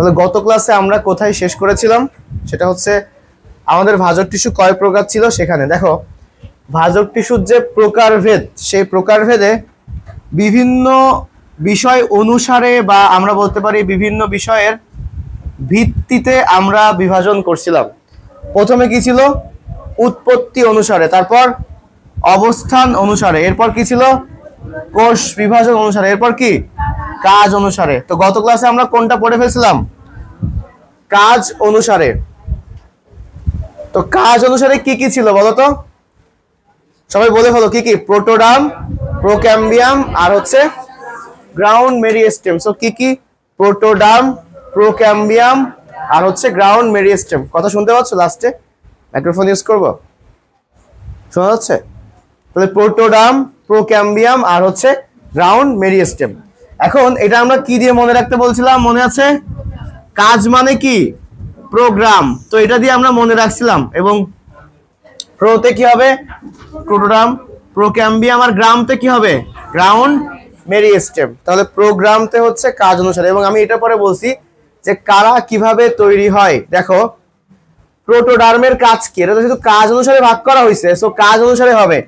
তাহলে গত ক্লাসে আমরা কোথায় শেষ করেছিলাম, সেটা হচ্ছে আমাদের ভাজক টিস্যু কয় প্রকার ছিল সেখানে। দেখো ভাজক টিস্যুর যে প্রকারভেদ, সেই প্রকারভেদে বিভিন্ন বিষয় অনুসারে বা আমরা বলতে পারি বিভিন্ন বিষয়ের ভিত্তিতে আমরা বিভাজন করছিলাম। প্রথমে কি ছিল? উৎপত্তি অনুসারে, তারপর অবস্থান অনুসারে, এরপর কি ছিল? কোষ বিভাজন অনুসারে, এরপর কি? কাজ অনুসারে। তো গত ক্লাসে আমরা কোনটা পড়ে ফেলছিলাম? কাজ অনুসারে। তো কাজ অনুসারে কি কি ছিল বলো তো, সবাই বলে ফেলো কি কি? প্রোটোডার্ম, প্রোক্যাম্বিয়াম আর হচ্ছে গ্রাউন্ড মেরিস্টেম। সো কি কি? প্রোটোডার্ম, প্রোক্যাম্বিয়াম আর হচ্ছে গ্রাউন্ড মেরিস্টেম। কথা শুনতে পাচ্ছ? লাস্টে মাইক্রোফোন ইউজ করব, শোনা যাচ্ছে? তাহলে প্রোটোডার্ম, প্রোক্যাম্বিয়াম আর হচ্ছে গ্রাউন্ড মেরিস্টেম। এখন এটা আমরা কি দিয়ে মনে রাখতে বলছিলাম? মনে আছে? কাজ মানে কি? প্রোগ্রাম। তো এটা দিয়ে আমরা মনে রাখছিলাম। এবং প্রোতে কি হবে? প্রোটোডার্ম, প্রোক্যাম্বিয়াম আর গ্রামতে কি হবে? Ground meristem. তাহলে প্রোগ্রামতে হচ্ছে কাজ অনুসারে। এবং আমি এটা পরে বলছি যে কারা কিভাবে তৈরি হয়। দেখো প্রোটোডার্মের কাজ কি, এটা তো শুধু কাজ অনুসারে ভাগ করা হয়েছে, সো কাজ অনুসারে হবে।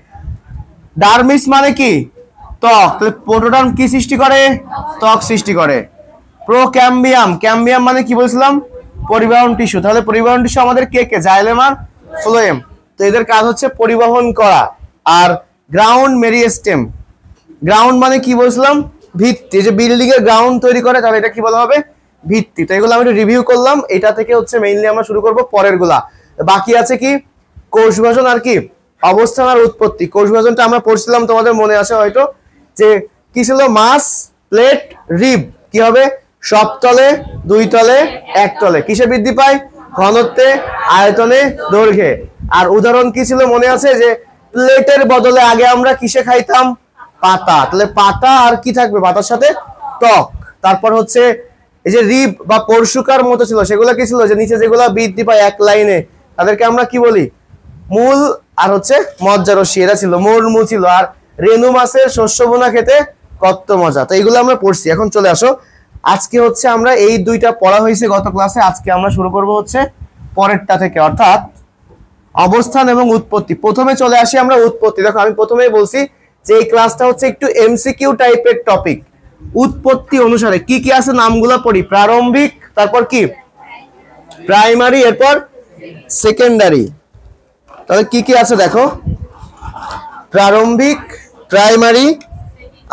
ডার্মিস মানে কি? ত্বক। তাহলে প্রোটোডার্ম কি সৃষ্টি করে? ত্বক সৃষ্টি করে। প্রোক্যাম্বিয়াম, ক্যাম্বিয়াম মানে কি বলছিলাম? পরিবহন টিস্যু। তাহলে পরিবহন টিস্যু আমাদের কে কে? জাইলেম আর ফ্লোয়েম। তো এদের কাজ হচ্ছে পরিবহন করা। আর গ্রাউন্ড মেরিস্টেম, গ্রাউন্ড মানে কি বলছিলাম? ভিত্তি। যে বিল্ডিং এর গ্রাউন্ড তৈরি করে, তাহলে এটা কি বলা হবে? ভিত্তি। তো এগুলো আমি একটু রিভিউ করলাম। এটা থেকে হচ্ছে মেইনলি আমরা শুরু করব পরের গুলা। বাকি আছে কি? কোষ বিভাজন আর কি অবস্থান আর উৎপত্তি। কোষ বিভাজনটা আমরা পড়ছিলাম, তোমাদের মনে আছে হয়তো, যে কি ছিল? মাস, প্লেট, রিব। কি হবে? সব তলে, দুই তলে, এক তলে। কিসে বৃদ্ধি পায়? ঘনত্বে, আয়তনে, দৈর্ঘ্যে। আর উদাহরণ কি ছিল মনে আছে? যে প্লেটের বদলে আগে আমরা কিসে খাইতাম? পাতা। তাহলে পাতা আর কি থাকবে? পাতার সাথে ত্বক। তারপর হচ্ছে এই যে রিব বা পরশুকার মতো ছিল, সেগুলো কি ছিল? যে নিচে যেগুলো বৃদ্ধি পায় এক লাইনে, তাদেরকে আমরা কি বলি? মূল আর হচ্ছে মজ্জারসি। এরা ছিল মূল ছিল। আর রেণু মাছের শস্য বোনা খেতে কত মজা। তো এইগুলো আমরা পড়ছি। এখন চলে আসো, আজকে হচ্ছে আমরা এই দুইটা পড়া হয়েছে গত ক্লাসে। আজকে আমরা শুরু করব হচ্ছে পরেরটা থেকে, অর্থাৎ অবস্থান এবং উৎপত্তি। প্রথমে চলে আসি আমরা উৎপত্তি। দেখো আমি প্রথমেই বলছি যে এই ক্লাসটা হচ্ছে একটু এমসিকিউ টাইপের টপিক। উৎপত্তি অনুসারে কি কি আছে নামগুলো পড়ি। প্রারম্ভিক, তারপর কি? প্রাইমারি, এরপর সেকেন্ডারি। তাহলে কি কি আছে দেখো? প্রারম্ভিক, প্রাইমারি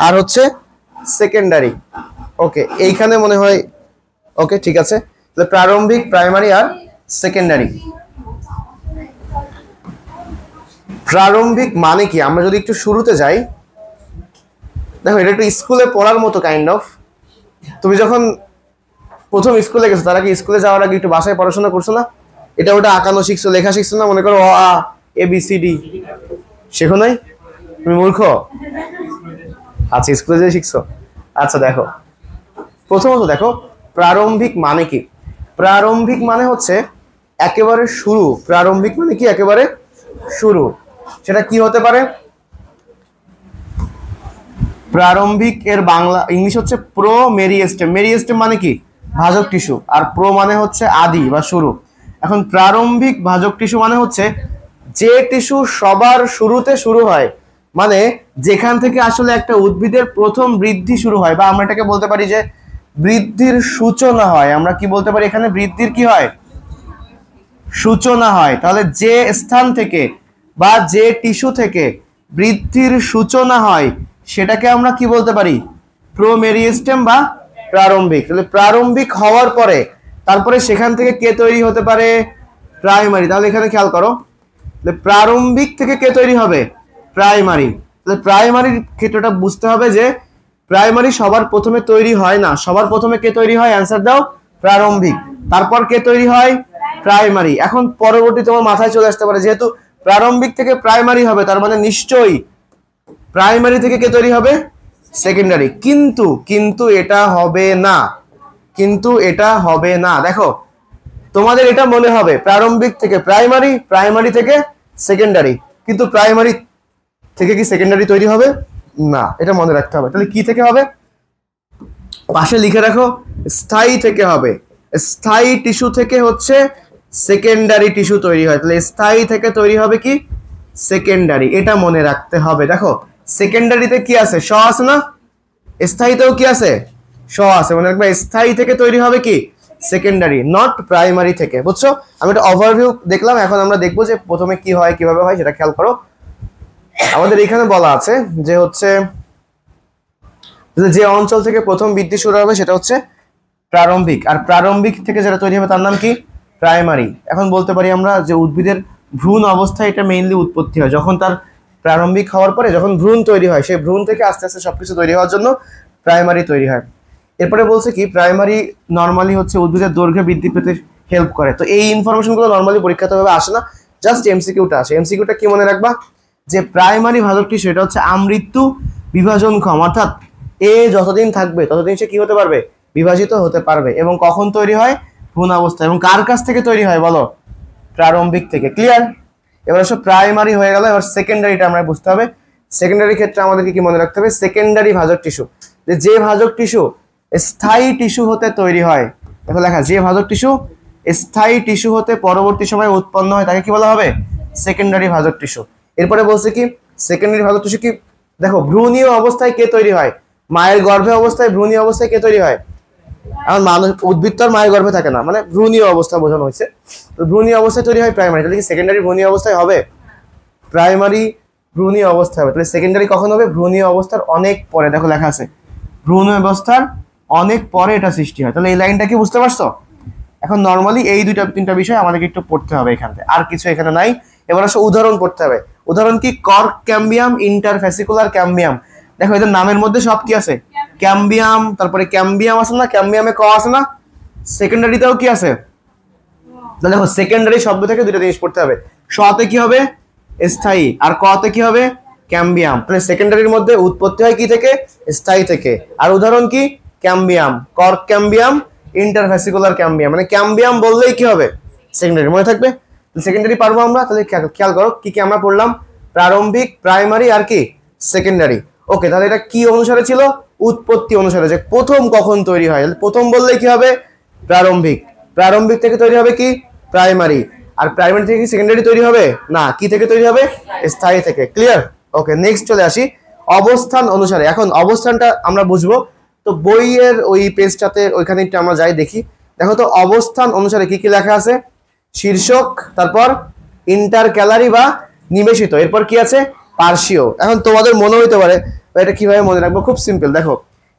আর হচ্ছে সেকেন্ডারি। ওকে, এইখানে মনে হয় ওকে, ঠিক আছে। তাহলে প্রারম্ভিক, প্রাইমারি আর সেকেন্ডারি। প্রারম্ভিক মানে কি? আমরা যদি একটু শুরুতে যাই, দেখো এটা একটু স্কুলে পড়ার মতো কাইন্ড অফ। তুমি যখন প্রথম স্কুলে গেছো, তারা কি স্কুলে যাওয়ার আগে একটু বাসায় পড়াশোনা করছো না? এটা ওটা আঁকানো শিখছো, লেখা শিখছো না? মনে করো অ আ এ বি সি ডি শেখো নাই? তুমি মূর্খ? আচ্ছা, স্কুলে যেয়ে শিখছো। আচ্ছা দেখো, প্রথমত দেখো প্রারম্ভিক মানে কি। প্রারম্ভিক মানে হচ্ছে একেবারে শুরু। প্রারম্ভিক মানে কি? একেবারে শুরু। সেটা কি হতে পারে? প্রারম্ভিক এর বাংলা ইংলিশ হচ্ছে প্রো মেরিস্টেম। মেরিস্টেম মানে কি? ভাজক টিস্যু। আর প্রো মানে হচ্ছে আদি বা শুরু। এখন প্রারম্ভিক ভাজক টিস্যু মানে হচ্ছে যে টিস্যু সবার শুরুতে শুরু হয়, মানে যেখান থেকে আসলে একটা উদ্ভিদের প্রথম বৃদ্ধি শুরু হয়, বা আমরা এটাকে বলতে পারি যে বৃদ্ধির সূচনা হয়। আমরা কি বলতে পারি এখানে? বৃদ্ধির কি হয়? সূচনা হয়। তাহলে যে স্থান থেকে বা যে টিস্যু থেকে বৃদ্ধির সূচনা হয়, সেটাকে আমরা কি বলতে পারি? প্রোমেরিস্টেম বা প্রারম্ভিক। তাহলে প্রারম্ভিক হওয়ার পরে তারপরে সেখান থেকে কে তৈরি হতে পারে? প্রাইমারি। তাহলে এখানে খেয়াল করো, প্রারম্ভিক থেকে কে তৈরি হবে? প্রাইমারি। তাহলে প্রাইমারির ক্ষেত্রটা বুঝতে হবে যে প্রাইমারি সবার প্রথমে তৈরি হয় না। সবার প্রথমে কে তৈরি হয়? অ্যান্সার দাও। প্রারম্ভিক। তারপর কে তৈরি হয়? প্রাইমারি। এখন পরবর্তী তোমার মাথায় চলে আসতে পারে, যেহেতু প্রারম্ভিক থেকে প্রাইমারি হবে, তার মানে নিশ্চয়ই প্রাইমারি থেকে কে তৈরি হবে? সেকেন্ডারি। কিন্তু এটা হবে না। কিন্তু এটা হবে না। দেখো তোমাদের এটা মনে হবে প্রারম্ভিক থেকে প্রাইমারি, প্রাইমারি থেকে সেকেন্ডারি, কিন্তু প্রাইমারি থেকে কি সেকেন্ডারি তৈরি হবে? না, এটা মনে রাখতে হবে। তাহলে কি থেকে হবে? পাশে লিখে রাখো, স্থায়ী থেকে হবে। স্থায়ী টিস্যু থেকে হচ্ছে সেকেন্ডারি টিস্যু তৈরি হয়, তাহলে স্থায়ী থেকে তৈরি হবে কি সেকেন্ডারি, এটা মনে রাখতে হবে। দেখো সেকেন্ডারিতে কি আছে, স আছে না, স্থায়ীতেও কি আছে, স আছে, মনে রাখবে স্থায়ী থেকে তৈরি হবে কি সেকেন্ডারি, নট প্রাইমারি থেকে। বুঝছো? আমি একটা ওভারভিউ দেখলাম, এখন আমরা দেখবো যে প্রথমে কি হয় কিভাবে হয় সেটা খেয়াল করো। আমাদের এখানে বলা আছে যে হচ্ছে যে অঞ্চল থেকে প্রথম বৃদ্ধি শুরু হবে সেটা হচ্ছে প্রারম্ভিক, আর প্রারম্ভিক থেকে যেটা তৈরি হবে তার নাম কি প্রাইমারি। এখন বলতে পারি আমরা যে উদ্ভিদের ভ্রূণ অবস্থায় এটা মেইনলি উৎপত্তি হয়, যখন তার প্রারম্ভিক হওয়ার পরে যখন ভ্রূণ তৈরি হয় সেই ভ্রূণ থেকে আস্তে আস্তে সবকিছু তৈরি হওয়ার জন্য প্রাইমারি তৈরি হয়। এরপরে বলছে কি প্রাইমারি নর্মালি হচ্ছে উদ্ভিদের দৈর্ঘ্য বৃদ্ধি পেতে হেল্প করে। তো এই ইনফরমেশনগুলো নর্মালি পরীক্ষাতে আসে না, জাস্ট এমসিকিউটা আসে। এমসিকিউটা কি মনে রাখবা যে প্রাইমারি ভাজক টিস্যু এটা হচ্ছে আমৃত্যু বিভাজনক্ষম, অর্থাৎ এ যতদিন থাকবে ততদিন সে কি হতে পারবে, বিভাজিত হতে পারবে। এবং কখন তৈরি হয়, ভ্রূণ অবস্থা। এবং কার কাছ থেকে তৈরি হয় বলো, প্রারম্ভিক থেকে। ক্লিয়ার? এবার সব প্রাইমারি হয়ে গেল, এবার সেকেন্ডারিটা আমরা বুঝতে হবে। সেকেন্ডারি ক্ষেত্রে আমাদেরকে কি মনে রাখতে হবে, সেকেন্ডারি ভাজক টিস্যু, যে ভাজক টিস্যু স্থায়ী টিস্যু হতে তৈরি হয়, দেখো লেখা, যে ভাজক টিস্যু স্থায়ী টিস্যু হতে পরবর্তী সময়ে উৎপন্ন হয় তাকে কি বলা হবে, সেকেন্ডারি ভাজক টিস্যু। এরপরে বলছে কি সেকেন্ডারি ভাজক টিস্যু কি, দেখো ভ্রূণীয় অবস্থায় কে তৈরি হয়, মায়ের গর্ভে অবস্থায়, ভ্রূণীয় অবস্থায় কে তৈরি হয়, এখন মানুষ উদ্ভিদ তো আর মায়ের গর্ভে থাকে না, মানে ভ্রূণীয় অবস্থা বোঝানো হয়েছে। তো ভ্রূণীয় অবস্থায় তৈরি হয় প্রাইমারি, তাহলে কি সেকেন্ডারি ভ্রূণীয় অবস্থায় হবে, প্রাইমারি ভ্রূণীয় অবস্থায় হবে। তাহলে সেকেন্ডারি কখন হবে, ভ্রূণীয় অবস্থার অনেক পরে। দেখো লেখা আছে ভ্রূণ অবস্থার অনেক পরে এটা সৃষ্টি হয়। তাহলে এই লাইনটা কি বুঝতে পারছো? এখন নর্মালি এই দুইটা তিনটা বিষয় আমাদেরকে একটু পড়তে হবে এখান থেকে, আর কিছু এখানে নাই। এবার আসলে উদাহরণ পড়তে হবে। উদাহরণ কি, কর্ক ক্যাম্বিয়াম, ইন্টারফেসিকুলার ক্যাম্বিয়াম। দেখো এদের নামের মধ্যে সব কি আছে, ক্যাম্বিয়াম, তারপরে ক্যাম্বিয়াম আছে না, ক্যাম্বিয়ামে ক আছে না, সেকেন্ডারিতেও কি আছে। তাহলে দেখো সেকেন্ডারি শব্দ থেকে দুটো জিনিস পড়তে হবে, শতে কি হবে স্থায়ী, আর কতে কি হবে ক্যাম্বিয়াম। তাহলে সেকেন্ডারির মধ্যে উৎপত্তি হয় কি থেকে, স্থায়ী থেকে। আর উদাহরণ কি, ক্যাম্বিয়াম, কর্ক ক্যাম্বিয়াম, ইন্টারভেসিকুলার ক্যাম্বিয়াম, মানে ক্যাম্বিয়াম বললেই কি হবে সেকেন্ডারি, মনে থাকবে। সেকেন্ডারি পারবো আমরা, তাহলে খেয়াল করো কি কি আমরা পড়লাম, প্রারম্ভিক, প্রাইমারি আর কি সেকেন্ডারি। ওকে, তাহলে এটা কি অনুসারে ছিল, উৎপত্তি অনুসারে, যে প্রথম কখন তৈরি হয়। প্রথম বললে কি হবে প্রারম্ভিক, প্রারম্ভিক থেকে তৈরি হবে কি প্রাইমারি, আর প্রাইমারি থেকে কি সেকেন্ডারি তৈরি হবে না, কি থেকে তৈরি হবে, স্থায়ী থেকে। ক্লিয়ার? ওকে, নেক্সট চলে আসি অবস্থান অনুসারে। এখন অবস্থানটা আমরা বুঝবো, তো বইয়ের ওই পেজটাতে ওইখানে একটু আমরা যাই দেখি। দেখো তো অবস্থান অনুসারে কি কি লেখা আছে, শীর্ষক, তারপর ইন্টার ক্যালারি বা নিবেশিত, এরপর কি আছে পার্শ্বীয়। এখন তোমাদের মনে হইতে পারে এটা কিভাবে মনে রাখবো, খুব সিম্পল। দেখো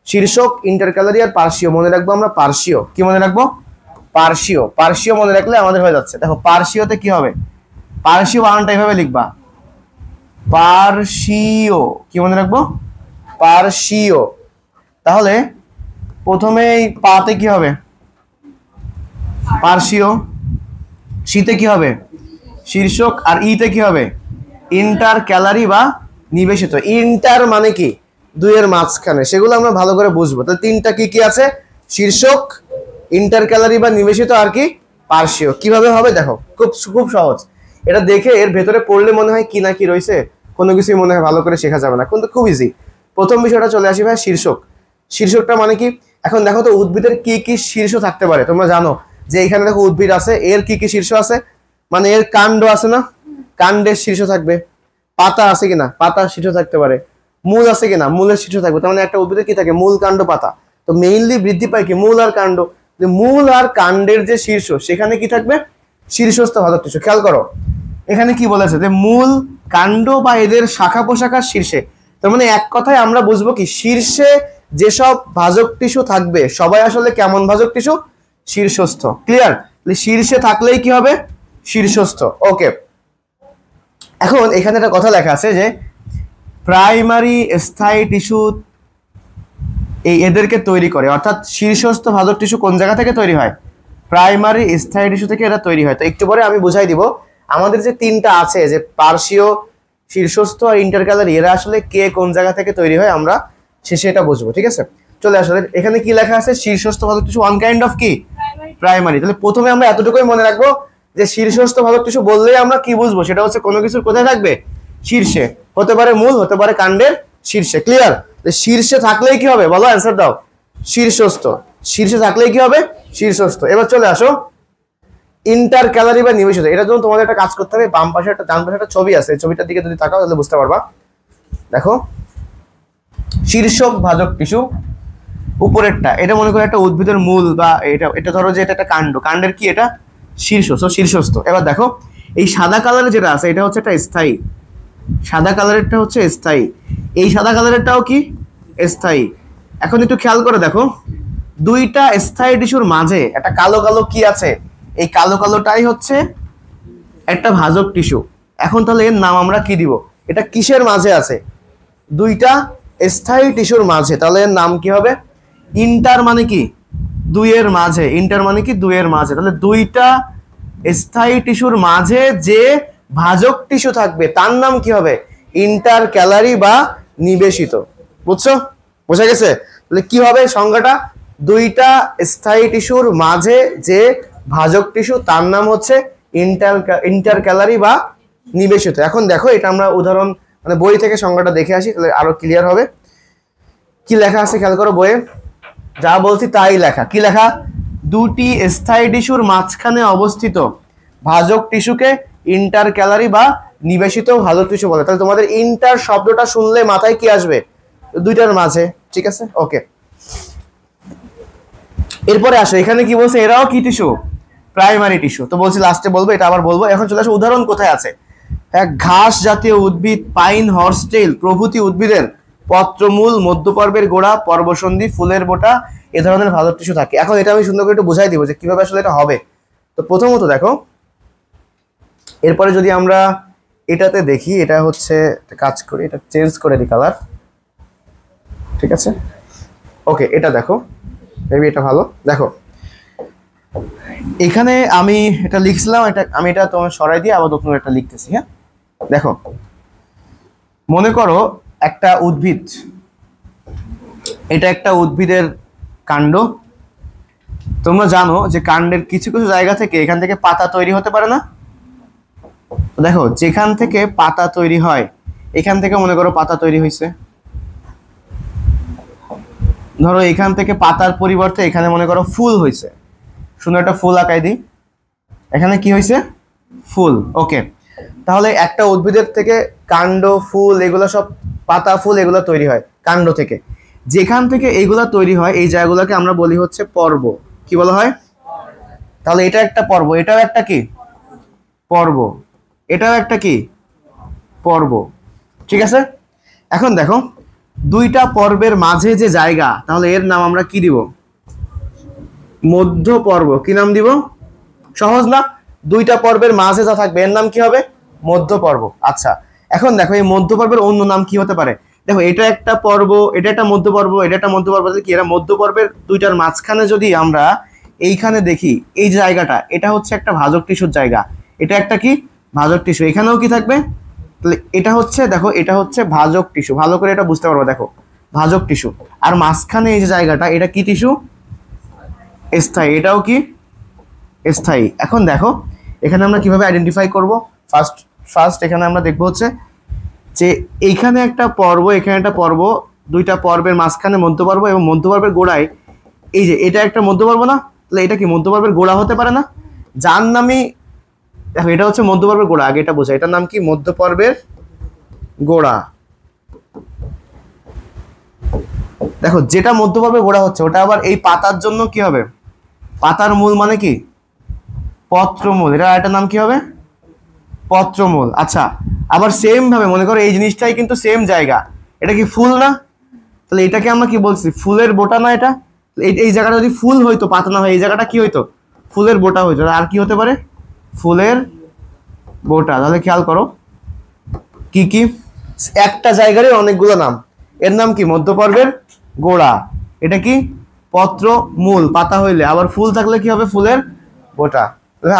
শীর্ষক, ইন্টার ক্যালারি আর পার্শ্বীয়, মনে রাখবো আমরা পার্শ্বীয়। কি মনে রাখবো, পার্শ্বীয়। পার্শ্বীয় মনে রাখলে আমাদের হয়ে যাচ্ছে। দেখো পার্শ্বীয়তে কি হবে, পার্শ্বীয় বানানটা এইভাবে লিখবা, পার্শ্বীয়। কি মনে রাখবো, পার্শ্বীয়। তাহলে প্রথমে পাতে কি হবে পার্শ্বীয়, শীতে কি হবে শীর্ষক, আর ইতে কি হবে ইন্টার ক্যালারি বা নিবেশিত। ইন্টার মানে কি দুইয়ের মাঝখানে, সেগুলো আমরা ভালো করে বুঝবো। তাহলে তিনটা কি কি আছে, শীর্ষক, ইন্টার ক্যালারি বা নিবেশিত, আর কি পার্শ্বীয়। কিভাবে হবে দেখো, খুব খুব সহজ। এটা দেখে এর ভেতরে পড়লে মনে হয় কি না কি রয়েছে, কোনো কিছুই মনে হয় ভালো করে শেখা যাবে না, কিন্তু খুব ইজি। প্রথম বিষয়টা চলে আসি ভাই, শীর্ষক। শীর্ষকটা মানে কি, এখন দেখো তো উদ্ভিদের কি কি শীর্ষ থাকতে পারে। তোমরা জানো যে এখানে দেখো উদ্ভিদ আছে, এর কি কি শীর্ষ আছে, মানে এর কাণ্ড আছে না, কাণ্ডের শীর্ষ থাকবে। পাতা আছে কিনা, পাতার শীর্ষ থাকতে পারে। মূল আছে কিনা, মূলের শীর্ষ থাকবে। তার মানে একটা উদ্ভিদের কি থাকে, মূল, কাণ্ড, পাতা। তো মেইনলি বৃদ্ধি পায় কি মূল আর কাণ্ড। মূল আর কাণ্ডের যে শীর্ষ, সেখানে কি থাকবে, শীর্ষস্থ ভাজক টিস্যু। খেয়াল করো এখানে কি বলেছে, যে মূল, কাণ্ড বা এদের শাখা প্রশাখার শীর্ষে। তার মানে এক কথায় আমরা বুঝবো কি, শীর্ষে যেসব ভাজক টিস্যু থাকবে সবাই আসলে কেমন ভাজক টিস্যু, শীর্ষস্থ। ক্লিয়ার? শীর্ষে থাকলেই কি হবে, শীর্ষস্থ। ওকে, এখন এখানে একটা কথা লেখা আছে যে প্রাইমারি স্থায়ী টিস্যু এদেরকে তৈরি করে, অর্থাৎ শীর্ষস্থ ভাজক টিস্যু কোন জায়গা থেকে তৈরি হয়, প্রাইমারি স্থায়ী টিস্যু থেকে এটা তৈরি হয়। তো একটু পরে আমি বুঝাই দিব আমাদের যে তিনটা আছে, যে পার্শ্বীয়, শীর্ষস্থ আর ইন্টারক্যালারি, এরা আসলে কে কোন জায়গা থেকে তৈরি হয় আমরা শেষে এটা বুঝবো। ঠিক আছে, চলে আসলে এখানে কি লেখা আছে, শীর্ষস্থ ভাজক টিস্যু ওয়ান কাইন্ড অফ কি প্রাইমারি। তাহলে প্রথমে আমরা এতটুকুই মনে রাখবো যে শীর্ষস্থ ভাজক টিস্যু বললেই আমরা কি বুঝবো, সেটা হচ্ছে কোনো কিছুর কোথায় থাকবে, শীর্ষে। হতে পারে মূল, হতে পারে কাণ্ডের শীর্ষে। ক্লিয়ার? শীর্ষে থাকলেই কি হবে বলো, অ্যান্সার দাও, শীর্ষস্থ। শীর্ষে থাকলেই কি হবে? শীর্ষস্থ। এবার চলে আসো ইন্টার ক্যালারি বা নিবেশিত। এটার জন্য তোমাদের একটা কাজ করতে হবে, বাম পাশে একটা ডান পাশে একটা ছবি আছে, ছবিটার দিকে যদি তাকাও তাহলে বুঝতে পারবা। দেখো শীর্ষক ভাজক টিস্যু, উপরেরটা এটা মনে করো একটা উদ্ভিদের মূল, বা এটা ধরো যে এটা একটা কাণ্ড, কাণ্ডের কি এটা? শীর্ষ, শীর্ষস্থ। এবার দেখো এই সাদা কালারের যেটা আছে এটা হচ্ছে একটা স্থায়ী, সাদা কালারেরটা হচ্ছে স্থায়ী, এই সাদা কালারেরটাও কি? স্থায়ী। এখন একটু খেয়াল করে দেখো দুইটা স্থায়ী টিস্যুর মাঝে একটা কালো কালো কি আছে? এই কালো কালোটাই হচ্ছে একটা ভাজক টিস্যু। এখন তাহলে এর নাম আমরা কি দিব? এটা কিসের মাঝে আছে? দুইটা স্থায়ী টিস্যুর মাঝে, তাহলে এর নাম কি হবে? ইন্টার মানে কি? দুইয়ের মাঝে। ইন্টার মানে কি? দুইয়ের মাঝে। তাহলে দুইটা স্থায়ী টিস্যুর মাঝে যে ভাজক টিস্যু থাকবে তার নাম কি হবে? ইন্টার ক্যালারি বা নিবেশিত। বুঝছো? বোঝা গেছে? তাহলে কি হবে সংজ্ঞাটা? দুইটা স্থায়ী টিস্যুর মাঝে যে ভাজক টিস্যু তার নাম হচ্ছে ইন্টার ক্যালারি বা নিবেশিত। এখন দেখো এটা আমরা উদাহরণ মানে বই থেকে সংজ্ঞাটা দেখে আসি, তাহলে আরো ক্লিয়ার হবে। কি লেখা আছে খেয়াল করো বইয়ে, যা বলছি তাই লেখা। কি লেখা? দুটি স্থায়ী টিস্যুর মাঝখানে অবস্থিত ভাজক টিস্যুকে ইন্টার ক্যালারি বা নিবেশিত ভাজক টিস্যু বলে। তাহলে তোমাদের ইন্টার শব্দটা শুনলে মাথায় কি আসবে? দুইটার মাঝে। ঠিক আছে, ওকে। এরপরে আসো এখানে কি বলছে? এরাও কি টিস্যু? Primary tissue. তো বলছি লাস্টে বলবো, এটা আবার বলবো। এখন চলে আসো উদাহরণ কোথায় আছে। এক ঘাস জাতীয় উদ্ভিদ, পাইন, হর্সটেইল প্রভৃতি উদ্ভিদের পত্রমূল, মধ্যপর্বের গোড়া, পর্বসন্ধি, ফুলের বোটা এ ধরনের ভাজক টিস্যু থাকে। এখন এটা আমি সুন্দর করে একটু বুঝাই দিব যে কিভাবে আসলে এটা হবে। তো প্রথমত দেখো, এরপরে যদি আমরা এটাতে দেখি, এটা হচ্ছে কাজ করি, এটা চেঞ্জ করে দিই কালার। ঠিক আছে, ওকে। এটা দেখো, মেবি এটা ভালো। দেখো এখানে আমি এটা লিখছিলাম, আমি এটা তোমার সরাই দিয়ে আবার নতুন একটা লিখতেছি। হ্যাঁ, দেখো মনে করো একটা উদ্ভিদ, এটা একটা উদ্ভিদের কাণ্ড। তোমরা জানো যে কাণ্ডের কিছু কিছু জায়গা থেকে এখান থেকে পাতা তৈরি হতে পারে না? দেখো যেখান থেকে পাতা তৈরি হয়, এখান থেকে মনে করো পাতা তৈরি হয়েছে। ধরো এখান থেকে পাতার পরিবর্তে এখানে মনে করো ফুল হয়েছে। সুন্দর একটা ফুল আঁকাই দিই। এখানে কি হয়েছে? ফুল। ওকে, তাহলে একটা উদ্ভিদের থেকে কাণ্ড, ফুল, এগুলো সব পাতা, ফুল এগুলো তৈরি হয় কাণ্ড থেকে। যেখান থেকে এইগুলা তৈরি হয় এই জায়গাগুলোকে আমরা বলি হচ্ছে পর্ব। কি বলা হয়? তাহলে এটা একটা পর্ব, এটাও একটা কি? পর্ব। এটাও একটা কি? পর্ব। ঠিক আছে, এখন দেখো দুইটা পর্বের মাঝে যে জায়গা, তাহলে এর নাম আমরা কি দিব? মধ্য পর্ব। কি নাম দিব? সহজ না? দুইটা পর্বের মাঝে যা থাকবে এর নাম কি হবে? মধ্য পর্ব। আচ্ছা, এখন দেখো এই মধ্য পর্বের অন্য নাম কি হতে পারে? দেখো এটা একটা পর্ব, এটা একটা মধ্য পর্ব, এটা একটা মধ্য পর্ব। কি এরা মধ্য পর্বের দুইটার মাঝখানে যদি আমরা এইখানে দেখি এই জায়গাটা, এটা হচ্ছে একটা ভাজক টিস্যুর জায়গা। এটা একটা কি? ভাজক টিস্যু। এখানেও কি থাকবে? তাহলে এটা হচ্ছে, দেখো এটা হচ্ছে ভাজক টিস্যু। ভালো করে এটা বুঝতে পারবো। দেখো ভাজক টিস্যু, আর মাঝখানে এই যে জায়গাটা এটা কি টিস্যু? স্থায়ী। এটাও কি? স্থায়ী। এখন দেখো এখানে আমরা কিভাবে আইডেন্টিফাই করব? ফার্স্ট এখানে আমরা দেখবো হচ্ছে যে এইখানে একটা পর্ব, এখানে একটা পর্ব, দুইটা পর্বের মাঝখানে মধ্যপর্ব, এবং মধ্যপর্বের গোড়ায় এই যে এটা একটা মধ্যপর্ব না? তাহলে এটা কি মধ্যপর্বের গোড়া হতে পারে না? যার নামই, দেখো এটা হচ্ছে মধ্যপর্বের গোড়া, আগে এটা বোঝা। এটার নাম কি? মধ্যপর্বের গোড়া। দেখো যেটা মধ্যপর্বের গোড়া হচ্ছে ওটা আবার এই পাতার জন্য কি হবে? পাতার মূল মানে কি? পত্রমূল। এটা এটার নাম কি হবে? পত্রমূল। আচ্ছা, আবার সেম ভাবে মনে করো এই জিনিসটাই কিন্তু সেম জায়গা, এটা কি ফুল না? তাহলে এটাকে আমরা কি বলছি? ফুলের বোটা না? এটা এই জায়গাটা যদি ফুল হইতো, পাতা না হয়, এই জায়গাটা কি হইতো? ফুলের বোটা হইতো। আর কি হতে পারে? ফুলের বোটা। তাহলে খেয়াল করো কি কি, একটা জায়গারই অনেকগুলো নাম। এর নাম কি? মধ্যপর্বের গোড়া। এটা কি? পত্র মূল। পাতা হইলে, আবার ফুল থাকলে কি হবে? ফুলের বোটা।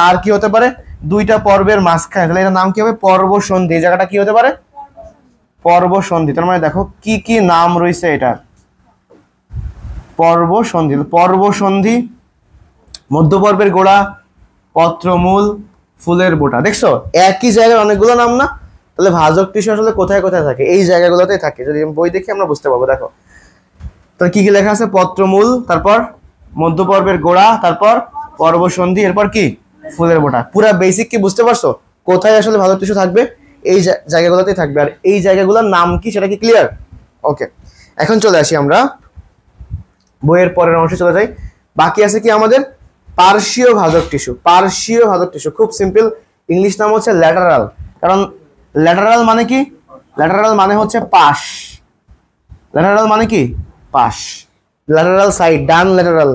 আর কি হতে পারে? দুইটা পর্বের মাঝখানে, তাহলে এটার নাম কি হবে? পর্বসন্ধি। এই জায়গাটা কি হতে পারে? পর্বসন্ধি। তার মানে দেখো কি কি নাম রয়েছে এটার। পর্বসন্ধি। পর্বসন্ধি, মধ্যপর্বের গোড়া, পত্রমূল, ফুলের বোটা। দেখছো একই জায়গায় অনেকগুলো নাম না? তাহলে ভাজক টিস্যু আসলে কোথায় কোথায় থাকে? এই জায়গাগুলোতেই থাকে। যদি বই দেখি আমরা বুঝতে পারবো। দেখো তাহলে কি কি লেখা আছে? পত্রমূল, তারপর মধ্যপর্বের গোড়া, তারপর পর্বসন্ধি, এরপর কি ফুলের বোটা। পুরা বেসিক কি বুঝতে পারছো কোথায় আসলে ভাজক টিস্যু থাকবে? এই জায়গাগুলোতেই থাকবে। আর এই জায়গাগুলোর নাম কি সেটা কি ক্লিয়ার? ওকে, এখন চলে আসি আমরা বইয়ের পরের অংশে চলে যাই। বাকি আছে কি আমাদের পার্শ্বীয় ভাজক টিস্যু। পার্শ্বীয় ভাজক টিস্যু খুব সিম্পল, ইংলিশ নাম হচ্ছে ল্যাটারাল। কারণ ল্যাটারাল মানে কি? ল্যাটারাল মানে হচ্ছে পাশ। ল্যাটারাল মানে কি? পাশ। ল্যাটারাল সাইড, ডান lateral,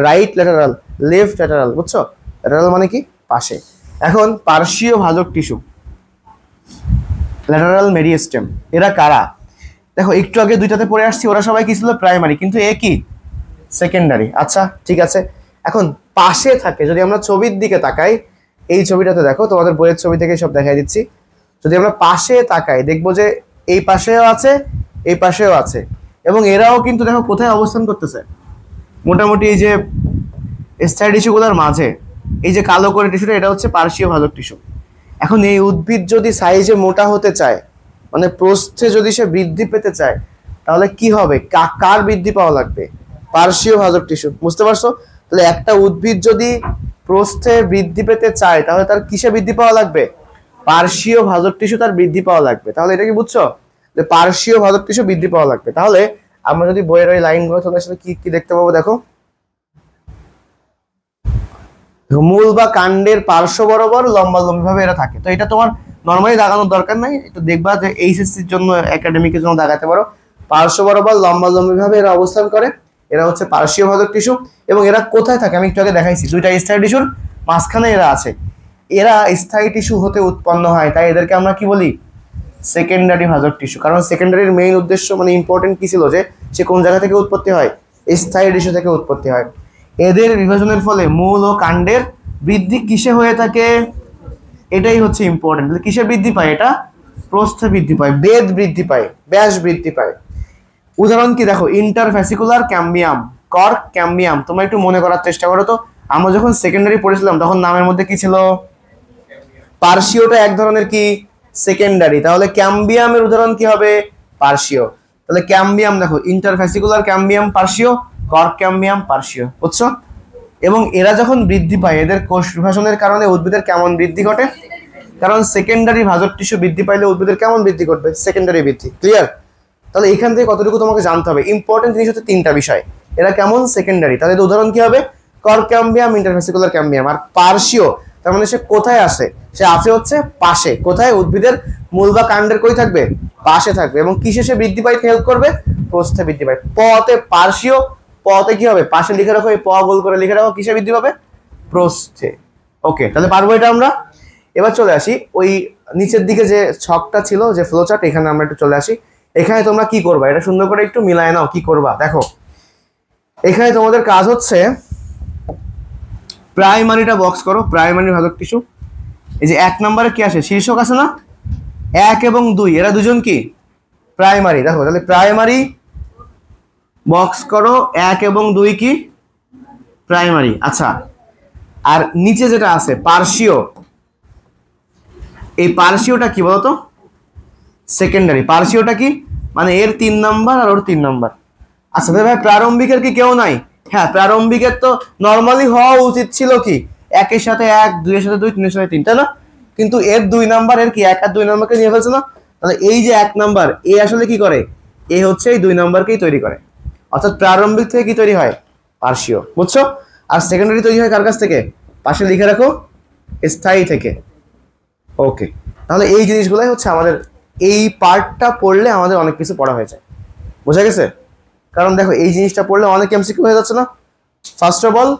right lateral, left lateral, বুঝছো? ল্যাটারাল মানে কি? পাশে। এখন পার্শ্বীয় ভাজক টিস্যু, ল্যাটারাল মেরিস্টেম, এরা কারা? দেখো একটু আগে দুইটাতে পড়ে আসছি, ওরা সবাই কি ছিল? প্রাইমারি, কিন্তু এ কি? সেকেন্ডারি। আচ্ছা ঠিক আছে, এখন পাশে থাকে। যদি আমরা ছবির দিকে তাকাই, এই ছবিটাতে দেখো, তোমাদের বইয়ের ছবি থেকে সব দেখাই দিচ্ছি। যদি আমরা পাশে তাকাই দেখবো যে এই পাশেও আছে, এই পাশেও আছে, এবং এরাও কিন্তু দেখো কোথায় অবস্থান করতেছে? মোটামুটি এই যে স্থায়ী টিস্যুগুলোর মাঝে, এই যে কালো করে টিস্যুটা, এটা হচ্ছে পার্শ্বীয় ভাজক টিস্যু। এখন এই উদ্ভিদ যদি সাইজে মোটা হতে চায়, মানে প্রস্থে যদি সে বৃদ্ধি পেতে চায়, তাহলে কি হবে? কার বৃদ্ধি পাওয়া লাগবে? পার্শ্বীয় ভাজক টিস্যু। বুঝতে পারছো? তাহলে একটা উদ্ভিদ যদি প্রস্থে বৃদ্ধি পেতে চায়, তাহলে তার কিসে বৃদ্ধি পাওয়া লাগবে? পার্শ্বীয় ভাজক টিস্যু তার বৃদ্ধি পাওয়া লাগবে। তাহলে এটা কি বুঝছো যে পার্শ্বীয় ভাজক টিস্যু বৃদ্ধি পাওয়া লাগবে? তাহলে আমরা যদি বইয়ের ওই লাইনগুলো চলে আসলে কি কি দেখতে পাবো দেখো। মূল বা কাণ্ডের পার্শ্ব বরাবর লম্বালম্বি ভাবে এরা থাকে। তো এটা তোমার নর্মালি দাগানোর দরকার নাই, একটু দেখবা যে এইচএসসির জন্য, একাডেমিকের জন্য দাগাতে পারো। পার্শ্ব বরাবর লম্বালম্বি ভাবে এরা অবস্থান করে, এরা হচ্ছে পার্শ্বীয় ভাজক টিস্যু। এবং এরা কোথায় থাকে? আমি একটু আগে দেখাইছি, দুইটা স্থায়ী টিস্যুর মাঝখানে এরা আছে। এরা স্থায়ী টিস্যু হতে উৎপন্ন হয়, তাই এদেরকে আমরা কি বলি? সেকেন্ডারি ভাজক টিস্যু। কারণ সেকেন্ডারির মেইন উদ্দেশ্য, মানে ইম্পর্টেন্ট কি ছিল, যে সে কোন জায়গা থেকে উৎপত্তি হয়? স্থায়ী টিস্যু থেকে উৎপত্তি হয়। এদের বিভাজনের ফলে মূল ও কাণ্ডের বৃদ্ধি কিসে হয়ে থাকে? এটাই হচ্ছে ইম্পর্টেন্ট। কিসে বৃদ্ধি পায়? এটা প্রস্থে বৃদ্ধি পায়, বেদ বৃদ্ধি পায়, ব্যাস বৃদ্ধি পায়। উদাহরণ কি দেখো, ইন্টারভ্যাসিকুলার ক্যাম্বিয়াম, কর্ক ক্যাম্বিয়াম। তোমরা একটু মনে করার চেষ্টা করো তো, আমরা যখন সেকেন্ডারি পড়েছিলাম তখন নামের মধ্যে কি ছিল? পার্শ্বীয়টা এক ধরনের কি? সেকেন্ডারি। তাহলে ক্যাম্বিয়ামের উদাহরণ কি হবে? পার্শ্বীয়। তাহলে ক্যাম্বিয়াম দেখো, ইন্টারভ্যাসিকুলার ক্যাম্বিয়াম পার্শ্বীয়, কর্ক ক্যাম্বিয়াম পার্শ্বীয়, বুঝছো? এবং এরা যখন বৃদ্ধি পায়, এদের কোষ বিভাজনের কারণে উদ্ভিদের কেমন বৃদ্ধি ঘটে? কারণ সেকেন্ডারি ভাজক টিস্যু বৃদ্ধি পাইলে উদ্ভিদের কেমন বৃদ্ধি ঘটবে? সেকেন্ডারি বৃদ্ধি। ক্লিয়ার? তাহলে এখান থেকে কতটুকু তোমাকে জানতে হবে? ইম্পর্টেন্ট জিনিস হচ্ছে তিনটা বিষয়। এরা কেমন? সেকেন্ডারি। তাহলে উদাহরণ কি হবে? কর্ক ক্যাম্বিয়াম, ইন্টারভ্যাসিকুলার ক্যাম্বিয়াম। আর পার্শ্বীয়, তার মানে সে কোথায় আসে? সে আছে হচ্ছে পাশে। কোথায়? উদ্ভিদের মূল বা কাণ্ডের কই থাকবে? পাশে থাকবে। এবং কিসে সে বৃদ্ধি পাইতে হেল্প করবে? প্রস্থে বৃদ্ধি পায়। পতে পার্শ্বীয়, পতে কি হবে? পাশে লিখে রাখো, এই প গোল করে লিখে রাখো, কিসে বৃদ্ধি পাবে? প্রস্থে। ওকে, তাহলে পারবো এটা আমরা। এবার চলে আসি ওই নিচের দিকে যে ছকটা ছিল, যে ফ্লো চার্ট, এখানে আমরা একটু চলে আসি। এখানে তোমরা কি করবা? এটা সুন্দর করে একটু মিলায় নাও। কি করবা দেখো, এখানে তোমাদের কাজ হচ্ছে প্রাইমারিটা বক্স করো। প্রাইমারি ভাজক টিস্যু, এই যে 1 নম্বরে কি আসে? শীর্ষক আছে না? 1 এবং 2, এরা দুজন কি? প্রাইমারি। দেখো তাহলে প্রাইমারি বক্স করো, 1 এবং 2 কি? প্রাইমারি। আচ্ছা, আর নিচে যেটা আছে পার্শ্বীয়, এই পার্শ্বীয়টা কি বলতো? সেকেন্ডারি। পার্শ্বীয়টা কি? মানে এর 3 নাম্বার আর ওর 3 নাম্বার। আচ্ছা ভাই, প্রারম্ভিকের কি কেউ নাই? হ্যাঁ, প্রারম্ভিকের তো নর্মালি হওয়া উচিত ছিল কি 1 এর সাথে 1, 2 এর সাথে 2, 3 এর সাথে 3, তাই না? কিন্তু এর 2 নাম্বার, এর কি 1 আর 2 নাম্বারকে নিয়ে ফেলছে না? তাহলে এই যে 1 নাম্বার, এ আসলে কি করে? এ হচ্ছে এই 2 নাম্বারকেই তৈরি করে। অর্থাৎ প্রারম্ভিক থেকে কি তৈরি হয়? পার্শ্বীয়, বুঝছো? আর সেকেন্ডারি তৈরি হয় কার কাছ থেকে? পাশে লিখে রাখো, স্থায়ী থেকে। ওকে, তাহলে এই জিনিসগুলাই হচ্ছে আমাদের, এই পার্টটা পড়লে আমাদের অনেক কিছু পড়া হয়ে যায়। বোঝা গেছে? কারণ দেখো এই জিনিসটা পড়লে অনেক এমসিকিউ হয়ে যাচ্ছে না? ফার্স্ট অফ অল,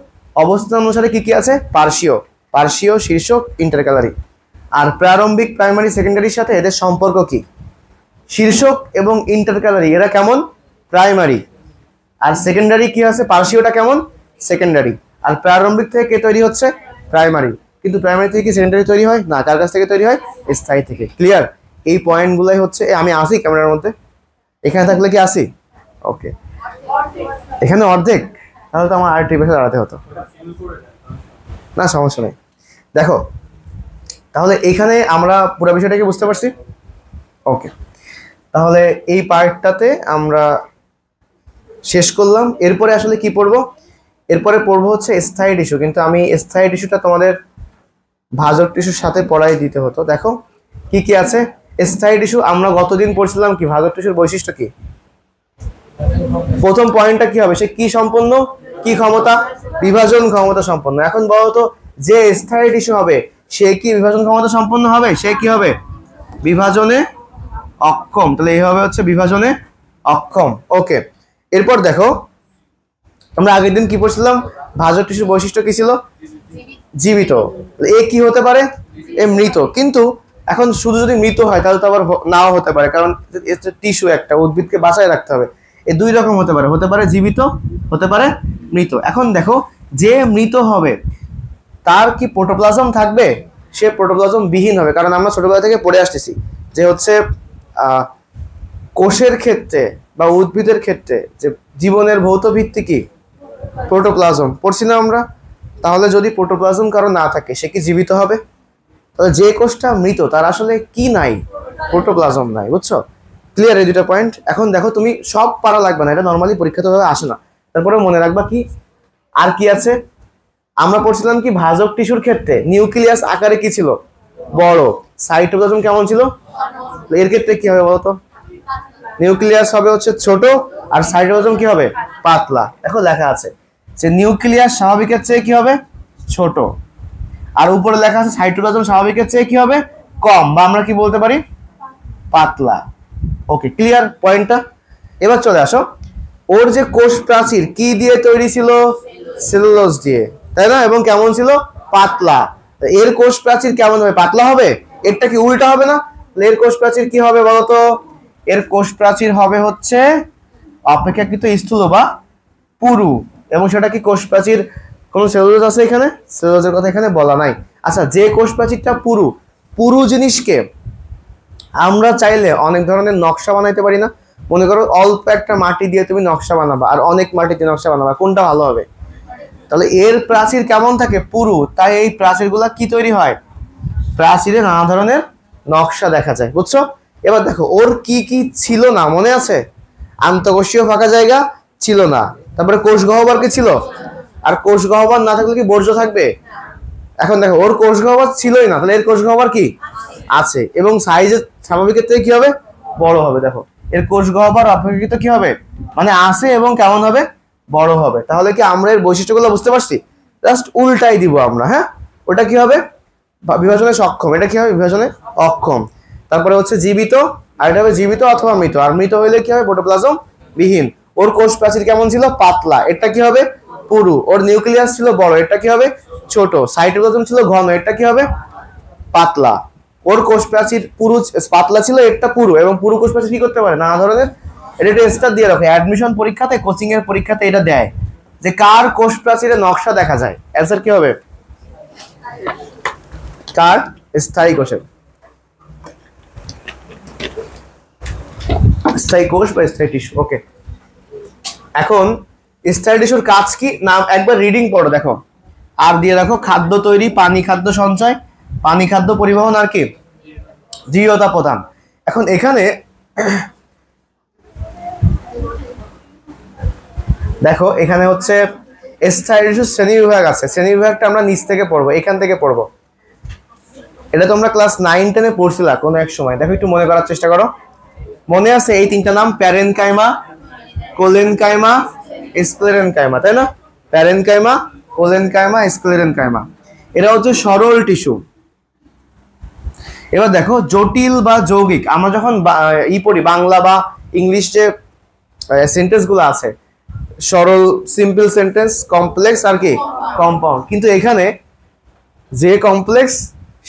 অবস্থান অনুসারে কি কি আছে? পার্শ্বীয়, পার্শ্বীয়, শীর্ষক, ইন্টারক্যালারি। আর প্রারম্ভিক, প্রাইমারি, সেকেন্ডারির সাথে এদের সম্পর্ক কি? শীর্ষক এবং ইন্টারক্যালারি এরা কেমন? প্রাইমারি। আর সেকেন্ডারি কি আছে? পার্শ্বীয়টা কেমন? সেকেন্ডারি। আর প্রারম্ভিক থেকে কে তৈরি হচ্ছে? প্রাইমারি। কিন্তু প্রাইমারি থেকে কি সেকেন্ডারি তৈরি হয় না? কার কাছ থেকে তৈরি হয়? স্থায়ী থেকে। ক্লিয়ার? এই পয়েন্টগুলাই হচ্ছে, আমি আসি ক্যামেরার মধ্যে, এখানে থাকলে কি আসি? ওকে, এখানে অর্ধেক, তাহলে তো আমার আর টিপে দাঁড়াতে হতো না, সমস্যা নেই। দেখো তাহলে এখানে আমরা পুরো বিষয়টাকে বুঝতে পারছি। ওকে, তাহলে এই পার্টটাতে আমরা শেষ করলাম। এরপরে আসলে কি পড়বো? এরপরে পড়বো হচ্ছে স্থায়ী টিস্যু, কিন্তু আমি স্থায়ী টিস্যুটা তোমাদের ভাজক টিস্যুর সাথে পড়াই দিতে হতো। দেখো কি কি আছে স্থায়ী টিস্যু। আমরা গতদিন পড়ছিলাম কি ভাজক টিস্যুর বৈশিষ্ট্য কি, প্রথম পয়েন্টটা কি হবে, সে কি সম্পন্ন, কি ক্ষমতা, বিভাজন ক্ষমতা সম্পন্ন। এখন বলতো যে স্থায়ী টিস্যু হবে সে কি বিভাজন ক্ষমতা সম্পন্ন হবে, সে কি হবে বিভাজনে অক্ষম। তাহলে এই হবে হচ্ছে বিভাজনে অক্ষম। ওকে, এরপর দেখো আমরা আগের দিন কি পড়ছিলাম, ভাজক টিস্যুর বৈশিষ্ট্য কি ছিল, জীবিত। এ কি হতে পারে, এ মৃত। কিন্তু এখন শুধু যদি মৃত হয় তাহলে তো আবার নাও হতে পারে, কারণ টিস্যু একটা, উদ্ভিদকে বাঁচায় রাখতে হবে। এই দুই রকম হতে পারে, হতে পারে জীবিত, হতে পারে মৃত। এখন দেখো যে মৃত হবে তার কি প্রোটোপ্লাজম থাকবে, সে প্রোটোপ্লাজম বিহীন হবে। কারণ আমরা ছোটবেলা থেকে পড়ে আসতেছি যে হচ্ছে কোষের ক্ষেত্রে বা উদ্ভিদের ক্ষেত্রে যে জীবনের ভৌত ভিত্তি কি, প্রোটোপ্লাজম পড়ছি না আমরা। তাহলে যদি প্রোটোপ্লাজম কারো না থাকে সে কি জীবিত হবে, তাহলে যে কোষটা মৃত তার আসলে কি নাই, প্রোটোপ্লাজম নাই। বুঝছো, ক্লিয়ার এই দুটো পয়েন্ট। এখন দেখো তুমি সব পারা লাগবে না, এটা নর্মালি পরীক্ষাতে ভাবে আসে না, তারপরে মনে রাখবা কি আর কি আছে। আমরা পড়ছিলাম কি ভাজক টিস্যুর ক্ষেত্রে নিউক্লিয়াস আকারে কি ছিল, বড়। সাইটোপ্লাজম কেমন ছিল, এর ক্ষেত্রে কি হবে বলতো, নিউক্লিয়াস হবে হচ্ছে ছোট আর সাইটোপ্লাজম কি হবে, পাতলা। দেখো লেখা আছে যে নিউক্লিয়াস স্বাভাবিকের চেয়ে কি হবে, ছোট, আর উপরে লেখা আছে সাইটোপ্লাজম স্বাভাবিকের চেয়ে কি হবে, কম, বা আমরা কি বলতে পারি, পাতলা। ওকে, ক্লিয়ার পয়েন্টটা। এবার চলে আসো, ওর যে কোষ প্রাচীর কি দিয়ে তৈরি ছিল, সেলুলোজ দিয়ে, তাই না, এবং কেমন ছিল, পাতলা। এর কোষ প্রাচীর কেমন হবে, পাতলা হবে। এরটা কি উল্টা হবে না, এর কোষ প্রাচীর কি হবে বলতো, এর কোষ প্রাচীর হবে হচ্ছে অপেক্ষাকৃত স্থূল বা পুরু। এবং সেটা কি কোষ প্রাচীর, কোন সেলুলোজ আছে এখানে, সেলুলোজের কথা এখানে বলা নাই। আচ্ছা, যে কোষ প্রাচীরটা পুরু, পুরু জিনিসকে আমরা চাইলে অনেক ধরনের নকশা বানাইতে পারি না। মনে করো অল্প একটা মাটি দিয়ে তুমি নকশা বানাবা আর অনেক মাটি দিয়ে নকশা বানাবা, কোনটা ভালো হবে। তাহলে এর প্রাচীর কেমন থাকে, পুরু, তাই এই প্রাচীরগুলা কি তৈরি হয়, প্রাচীরে নানা ধরনের নকশা দেখা যায়। বুঝছো, এবার দেখো ওর কি কি ছিল না, মনে আছে, আন্তঃকোষীয় ফাঁকা জায়গা ছিল না, তারপরে কোষ গহ্বর কি ছিল, আর কোষ গহ্বর না থাকলে কি বর্জ্য থাকবে। এখন দেখো ওর কোষ গহ্বর ছিলই না, তাহলে এর কোষ গহ্বর কি আছে, এবং সাইজে স্বাভাবিকের থেকে কি হবে, বড় হবে। দেখো এর কোষ গহ্বর অপেক্ষাকৃত কি হবে, মানে আছে এবং কেমন হবে, বড় হবে। তাহলে কি আমরা এর বৈশিষ্ট্যগুলো বুঝতে পারছি, জাস্ট উল্টাই দিব আমরা। হ্যাঁ, ওটা কি হবে, বিভাজনে সক্ষম, এটা কি হবে, বিভাজনে অক্ষম। তারপরে হচ্ছে জীবিত, আর এটা হবে জীবিত অথবা মৃত। আর মৃত হইলে কি হবে, প্রোটোপ্লাজম বিহীন। ওর কোষ প্রাচীর কেমন ছিল, পাতলা, এটা কি হবে, পুরু। ওর নিউক্লিয়াস ছিল বড়, এটা কি হবে, ছোট। সাইটোপ্লাজম ছিল ঘন, এটা কি হবে, পাতলা। ওর কোষ প্রাচীর পুরু পাতলা ছিল, এটা পুরু, এবং পুরু কোষ প্রাচীর কি করতে পারে, নানা ধরনের, এটা একটা স্টার দিয়ে রাখো, অ্যাডমিশন পরীক্ষাতে, কোচিং এর পরীক্ষাতে এটা দেয় যে কার কোষ প্রাচীরে নকশা দেখা যায়। অ্যান্সার কি হবে, কার, স্থায়ী কোষের, স্থায়ী কোষ বা স্থায়ী টিস্যু। ওকে, এখন স্থায়ী টিস্যুর কাজ কি, নাম একবার রিডিং পড়ো। দেখো আর দিয়ে রাখো, খাদ্য তৈরি, পানি খাদ্য সঞ্চয়, পানি খাদ্য পরিবহন, আর কি জীবতা প্রদান। এখন এখানে দেখো এখানে হচ্ছে স্থায়ী টিস্যুর শ্রেণী বিভাগ আছে, শ্রেণী বিভাগটা আমরা নিচ থেকে পড়বো, এখান থেকে পড়বো। এটা তোমরা ক্লাস 9-10 এ পড়ছিলা কোনো এক সময়, দেখো একটু মনে করার চেষ্টা করো। মনে আছে এই তিনটা নাম, প্যারেনকাইমা, কোলেনকাইমা, স্ক্লেরেনকাইমা, তাই না, প্যারেনকাইমা, কোলেনকাইমা, স্ক্লেরেনকাইমা, এরা হচ্ছে সরল টিস্যু। এবার দেখো জটিল বা যৌগিক, আমরা যখন পড়ি বাংলা বা ইংলিশ যে সেন্টেন্স গুলো আছে, সরল, সিম্পল সেন্টেন্স, কমপ্লেক্স আর কি কম্পাউন্ড, কিন্তু এখানে যে কমপ্লেক্স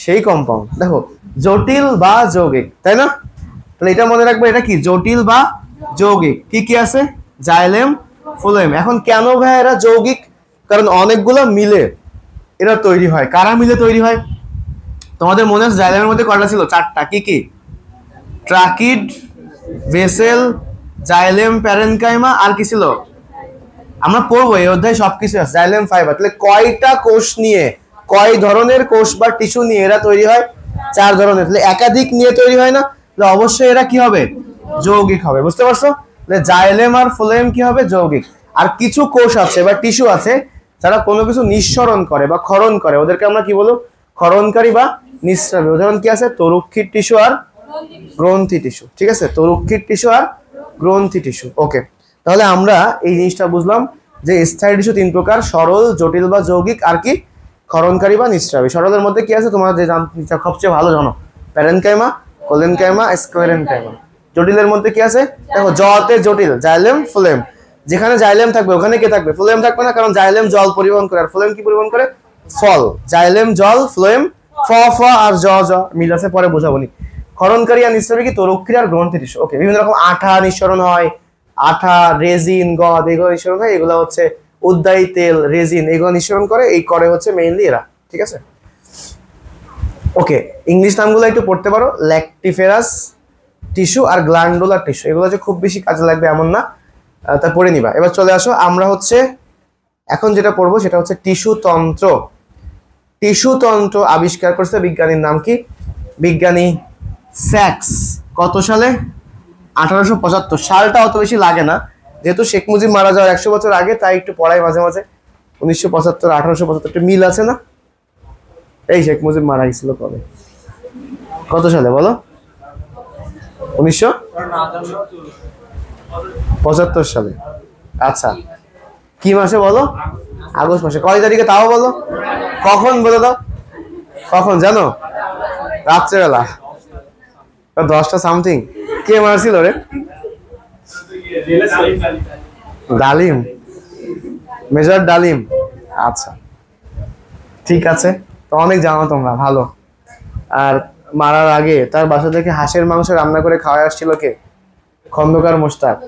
সেই কম্পাউন্ড। দেখো জটিল বা যৌগিক, তাই না, তাহলে এটা মনে রাখবে, এটা কি জটিল বা যৌগিক। কি কি আছে, জাইলেম, ফ্লোয়েম। এখন কেন ভাই এরা যৌগিক, কারণ অনেকগুলো মিলে এরা তৈরি হয়। কারা মিলে তৈরি হয়, তোমাদের মনে আছে জাইলেমের মধ্যে কয়টা ছিল, 4টা। কি কি, ট্রাকিড, ভেসেল, জাইলেম, প্যারেনকাইমা, আর কি ছিল, আমরা পড়বো এই অধ্যায়ে সবকিছু আছে, জাইলেম ফাইবার। তাহলে কয়টা কোষ নিয়ে, কয় ধরনের কোষ বা টিস্যু নিয়ে এরা তৈরি হয়, 4 ধরনের। তাহলে একাধিক নিয়ে তৈরি হয় না, তাহলে অবশ্যই এরা কি হবে, যৌগিক হবে। বুঝতে পারছো, তাহলে জাইলেম আর ফ্লোয়েম কি হবে, যৌগিক। আর কিছু কোষ আছে বা টিস্যু আছে যারা কোনো কিছু নিঃসরণ করে বা ক্ষরণ করে ওদেরকে আমরা কি বলবো? ক্ষরণকারী বা নিঃস্রাবী। উদাহরণ কি আছে? তরুক্ষীর টিস্যু আর গ্রন্থি টিস্যু। ঠিক আছে, তরুক্ষীর টিস্যু আর গ্রন্থি টিস্যু। ওকে, তাহলে আমরা এই জিনিসটা বুঝলাম যে স্থায়ী টিস্যু 3 প্রকার: সরল, জটিল বা যৌগিক, আর কি ক্ষরণকারী বা নিঃস্রাবী। সরলের মধ্যে কি আছে তোমরা যে সবচেয়ে ভালো জানো? Parenchyma, collenchyma, স্কোয়ারেনকাইমা। জটিলের মধ্যে কি আছে? দেখো, জতে জটিল, জাইলেম, ফ্লোয়েম। যেখানে জাইলেম থাকবে ওখানে কে থাকবে? ফ্লোয়েম থাকবে না, কারণ জাইলেম জল পরিবহন করে আর ফ্লোয়েম কি পরিবহন করে? ফল। জাইলেম জল, ফ্লোয়েম ফ ফ আর জ জ মিল আছে, পরে বোঝাবনি। ক্ষরণকারী আর নিঃস্রাবী কি? তরুক্ষীর আর গ্রন্থি টিস্যু। ওকে, বিভিন্ন রকম আঠা নিঃসরণ হয়, আঠা, রেজিন, গদ, এগুলো নিঃসরণ হয়। এগুলো হচ্ছে উদ্যায়ী তেল, রেজিন, এগুলো নিঃসরণ করে। এই করে হচ্ছে মেইনলি এরা। ঠিক আছে, ওকে। ইংলিশ নামগুলো একটু পড়তে পারো, ল্যাকটিফেরাস টিস্যু আর গ্ল্যান্ডুলার টিস্যু। এগুলো যে খুব বেশি কাজে লাগবে এমন না, তা পড়ে নিবা। এবার চলে আসো, আমরা হচ্ছে এখন যেটা পড়বো সেটা হচ্ছে টিস্যু তন্ত্র। টিস্যু তন্ত্র আবিষ্কার করছে বিজ্ঞানীর নাম কি? বিজ্ঞানী স্যাক্স। কত সালে? 1875। সালটা অত বেশি লাগে না, যেহেতু শেখ মুজিব মারা যাওয়ার 100 বছর আগে, তাই একটু পড়াই মাঝে মাঝে। 1975 1875 একটু মিল আছে না? এই শেখ মুজিব মারা গেছিল কবে, কত সালে বলো? 1975 সালে। আচ্ছা, কি মাসে বলো? আগস্ট মাসে। কয় তারিখে তাও বলো? কখন বলে দাও, কখন জানো? রাত্রেবেলা 10টা সামথিং। কে মারছিল রে? ডালিম, মেজর ডালিম। আচ্ছা, ঠিক আছে, তো অনেক জানো তোমরা, ভালো। আর মারার আগে তার বাসা থেকে হাঁসের মাংস রান্না করে খাওয়া আসছিল কে? খন্দকার মোশতাক।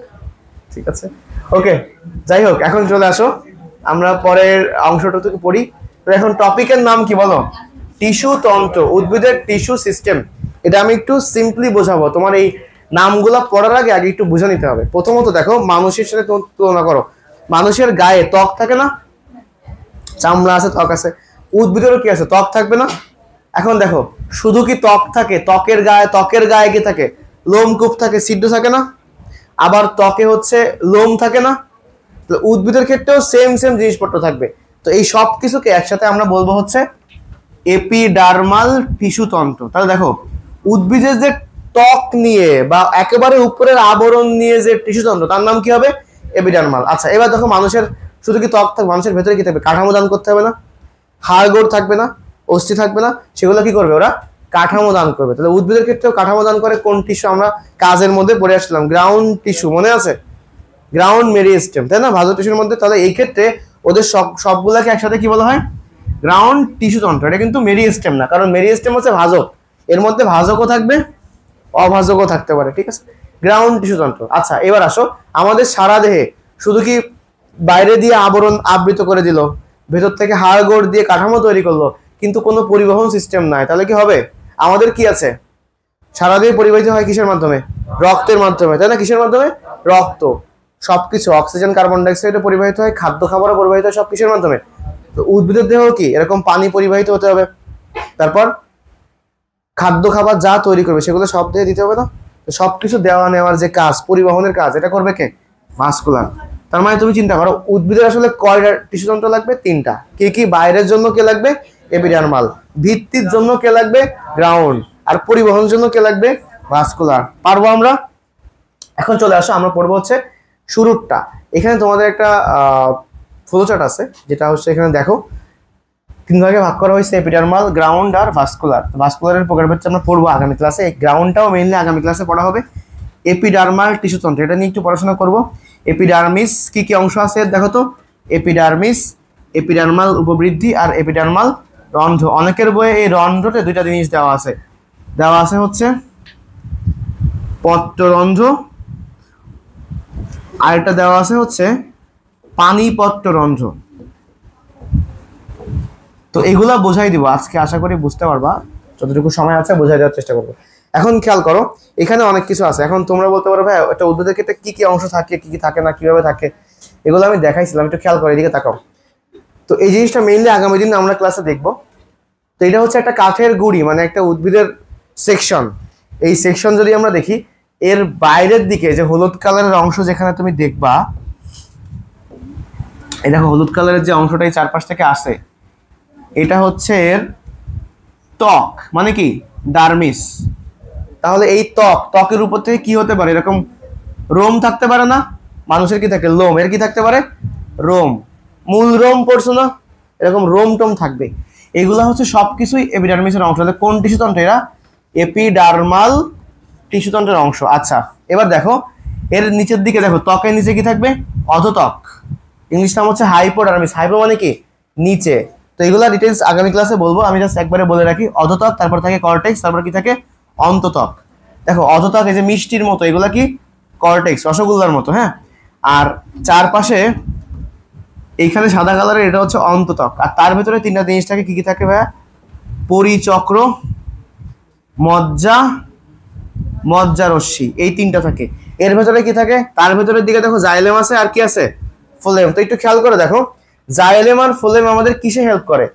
ঠিক আছে, ওকে। যাই হোক, এখন চলে আসো, আমরা পরের অংশটা থেকে পড়ি। তো এখন টপিকের নাম কি বলো? টিস্যু তন্ত্র, উদ্ভিদের টিস্যু সিস্টেম। এটা আমি একটু সিম্পলি বোঝাবো, তোমার এই নামগুলা পড়ার আগে আগে একটু বুঝে নিতে হবে। প্রথমত দেখো, মানুষের সাথে তুলনা করো। মানুষের গায়ে ত্বক থাকে না? চামড়া আছে, ত্বক আছে। উদ্ভিদেরও কি আছে? ত্বক থাকবে না? এখন দেখো, শুধু কি ত্বক থাকে? ত্বকের গায়ে কি থাকে? লোমকূপ থাকে, ছিদ্র থাকে না? আবার ত্বকে হচ্ছে লোম থাকে না? তো উদ্ভিদের ক্ষেত্রেও সেম সেম জিনিসপত্র থাকবে। তো এই সব কিছুকে একসাথে আমরা বলবো হচ্ছে এপিডার্মাল টিস্যু তন্ত্র। তাহলে দেখো, উদ্ভিদের যে ত্বক নিয়ে বা একেবারে উপরের আবরণ নিয়ে যে টিস্যু তন্ত্র, তার নাম কি হবে? এপিডার্মাল। আচ্ছা, এবার দেখো, মানুষের শুধু কি ত্বক থাকবে? মানুষের ভেতরে কি থাকবে? কাঠামো দান করতে হবে না? হাড়গোড় থাকবে না? অস্থি থাকবে না? সেগুলো কি করবে? ওরা কাঠামো দান করবে। তাহলে উদ্ভিদের ক্ষেত্রেও কাঠামো দান করে কোন টিস্যু? আমরা কাজের মধ্যে পড়ে আসলাম, গ্রাউন্ড টিস্যু, মনে আছে? গ্রাউন্ড মেরিস্টেম, তাই না, ভাজক টিস্যুর মধ্যে। তাহলে এই ক্ষেত্রে ওদের সবগুলাকে একসাথে কি বলা হয়? গ্রাউন্ড টিস্যু তন্ত্র। এটা কিন্তু মেরিস্টেম না, কারণ মেরিস্টেম হচ্ছে ভাজক, এর মধ্যে ভাজকও থাকবে, অভাজকও থাকতে পারে। ঠিক আছে, গ্রাউন্ড টিস্যু তন্ত্র। আচ্ছা, এবার আসো, আমাদের সারা দেহে শুধু কি বাইরে দিয়ে আবরণ আবৃত করে দিল, ভেতর থেকে হাড়গোড় দিয়ে কাঠামো তৈরি করলো, কিন্তু কোনো পরিবহন সিস্টেম নাই, তাহলে কি হবে? আমাদের কি আছে? সারা দেহে পরিবাহিত হয় কিসের মাধ্যমে? রক্তের মাধ্যমে, তাই না? কিসের মাধ্যমে? রক্ত। সবকিছু, অক্সিজেন, কার্বন ডাইঅক্সাইডে পরিবাহিত হয়, খাদ্য খাবারও পরিবাহিত হয়, সব কিসের মাধ্যমে? তো উদ্ভিদের দেহ কি এরকম পানি পরিবাহিত হতে হবে, তারপর খাদ্য খাবার যা তৈরি করবে সেগুলো সব দিয়ে দিতে হবে না? তো সবকিছু দেওয়া নেওয়ার যে কাজ, পরিবহনের কাজ, এটা করবে কে? ভাস্কুলার। তার মানে তুমি চিন্তা করো, উদ্ভিদের আসলে কয়টা টিস্যু তন্ত্র লাগবে? 3টা। কি কি? বাইরের জন্য কে লাগবে? এপিডার্মাল। ভিত্তির জন্য কে লাগবে? গ্রাউন্ড। আর পরিবহনের জন্য কে লাগবে? ভাস্কুলার। পারবো আমরা? এখন চলে আসো, আমরা পড়বো হচ্ছে শুরুরটা। এখানে তোমাদের একটা ফ্লোচার্ট আছে, যেটা হচ্ছে এখানে দেখো 3 ভাগে ভাগ করা হয়েছে, এপিডার্মাল, গ্রাউন্ড আর ভাস্কুলার। ভাস্কুলারের প্রকারভেদ আমরা পড়বো আগামী ক্লাসে, গ্রাউন্ডটাও মেইনলি আগামী ক্লাসে পড়া হবে। এপিডার্মাল টিস্যু তন্ত্র, এটা নিয়ে একটু পড়াশোনা করবো। এপিডার্মিস কি কি অংশ আছে দেখো তো? এপিডার্মিস, এপিডার্মাল উপবৃদ্ধি আর এপিডার্মাল রন্ধ্র। অনেকের বইয়ে এই রন্ধ্রতে 2টা জিনিস দেওয়া আছে হচ্ছে পত্ররন্ধ্র, আর এটা দেওয়া আছে হচ্ছে পানিপত্ররন্ধ্র। তো এগুলা বোঝাই দিব আজকে, আশা করি বুঝতে পারবা, যতটুকু সময় আছে বোঝাই দেওয়ার চেষ্টা করবো। এখন খেয়াল করো, এখানে অনেক কিছু আছে। এখন তোমরা বলতে পারো, ভাই একটা উদ্ভিদের ক্ষেত্রে কি কি অংশ থাকে, কি কি থাকে না, কিভাবে থাকে, এগুলো আমি দেখাইছিলাম, একটু খেয়াল করো, এদিকে তাকাও। তো এই জিনিসটা মেইনলি আগামী দিন আমরা ক্লাসে দেখবো। তো এটা হচ্ছে একটা কাঠের গুড়ি, মানে একটা উদ্ভিদের সেকশন। এই সেকশন যদি আমরা দেখি, এর বাইরের দিকে যে হলুদ কালারের অংশ যেখানে তুমি দেখবা, এই দেখো হলুদ কালারের যে অংশটাই চারপাশ থেকে আসে, এটা হচ্ছে এর ত্বক, মানে কি ডার্মিস। তাহলে এই ত্বকের উপর থেকে কি হতে পারে, এরকম রোম থাকতে পারে না? মানুষের কি থাকে, লোম। এর কি থাকতে পারে, রোম। মূল রোম পড়ছো না, এরকম রোম টোম থাকবে। এগুলা হচ্ছে সবকিছুই এপিডার্মিসের অংশ। কোন টিস্যুতন্ত্র? এরা এপিডার্মাল টিস্যুতন্ত্রের অংশ। আচ্ছা, এবার দেখো এর নিচের দিকে দেখো, ত্বকের নিচে কি থাকবে, অধোত্বক। ইংলিশ নাম হচ্ছে হাইপোডার্মিস। হাইপো মানে কি নিচে। তো এগুলা ডিটেলস আগামী ক্লাসে বলবো, আমি জাস্ট একবারে বলে রাখি। অধোত্বক, তারপর থাকে কর্টেক্স, তারপর কি থাকে অন্তত্বক। দেখো অধোত্বক এই যে মিষ্টির মতো, এগুলা কি কর্টেক্স, রসগোল্লার মতো, হ্যাঁ। আর চারপাশে এইখানে সাদা কালারের, এটা হচ্ছে অন্তত্বক। আর তার ভেতরে তিনটা জিনিস থাকে, কি কি থাকে ভাইয়া? পরিচক্র, মজ্জা, মজ্জারশ্মি, এই তিনটা থাকে। এর ভেতরে কি থাকে? তার ভেতরের দিকে দেখো জাইলেম আছে, আর কি আছে, ফ্লোয়েম। তো একটু খেয়াল করে দেখো, জাইলেম আর ফ্লোয়েম আমাদের কিসে হেল্প করে?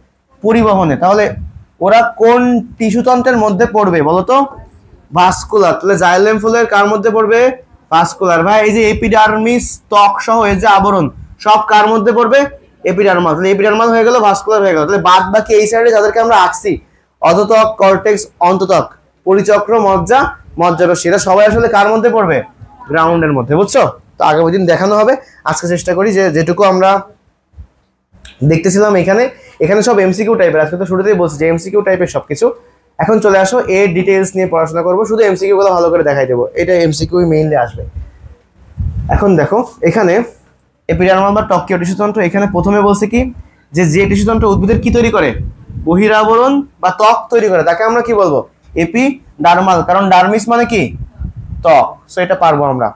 পরিবহনে। তাহলে ওরা কোন টিস্যুতন্ত্রের মধ্যে পড়বে বলতো? ভাস্কুলার। তাহলে জাইলেম ফ্লোয়েম কার মধ্যে পড়বে? ভাস্কুলার। ভাই এই যে এপিডার্মিস ত্বক সহ এর যে আবরণ, সব কার মধ্যে পড়বে? এপিডার্মাল। তাহলে এপিডার্মাল হয়ে গেল, ভাস্কুলার হয়ে গেল। তাহলে বাদ বাকি এই সাইডে যাদেরকে আমরা আঁকছি, অধোত্বক, কর্টেক্স, অন্তত্বক, পরিচক্র, মজ্জা, মজ্জারশ্মি, এরা সবাই আসলে কার মধ্যে পড়বে? গ্রাউন্ডের মধ্যে, বুঝছো? তো আগামী দিন দেখানো হবে। আজকে চেষ্টা করি যে যেটুকু আমরা দেখতেছিলাম এখানে, এখানে সব এমসিকিউ টাইপের। আজকে তো শুরুতেই বলছি যে এমসিকিউ টাইপের সবকিছু। এখন চলে আসো এর ডিটেইলস নিয়ে পড়াশোনা করবো, শুধু এমসিকিউ গুলো ভালো করে দেখাই দেবো। এটা এমসিকিউ মেইনলি আসবে। এখন দেখো এখানে এপিডার্মাল বা ত্বকীয় টিস্যুতন্ত্র, এখানে প্রথমে বলছে কি যে টিস্যুতন্ত্র উদ্ভিদের কি তৈরি করে, বহিরাবরণ বা ত্বক তৈরি করে, তাকে আমরা কি বলবো? এপিডার্মাল। কারণ ডার্মিস মানে কি ত্বক। সো এটা পারবো আমরা।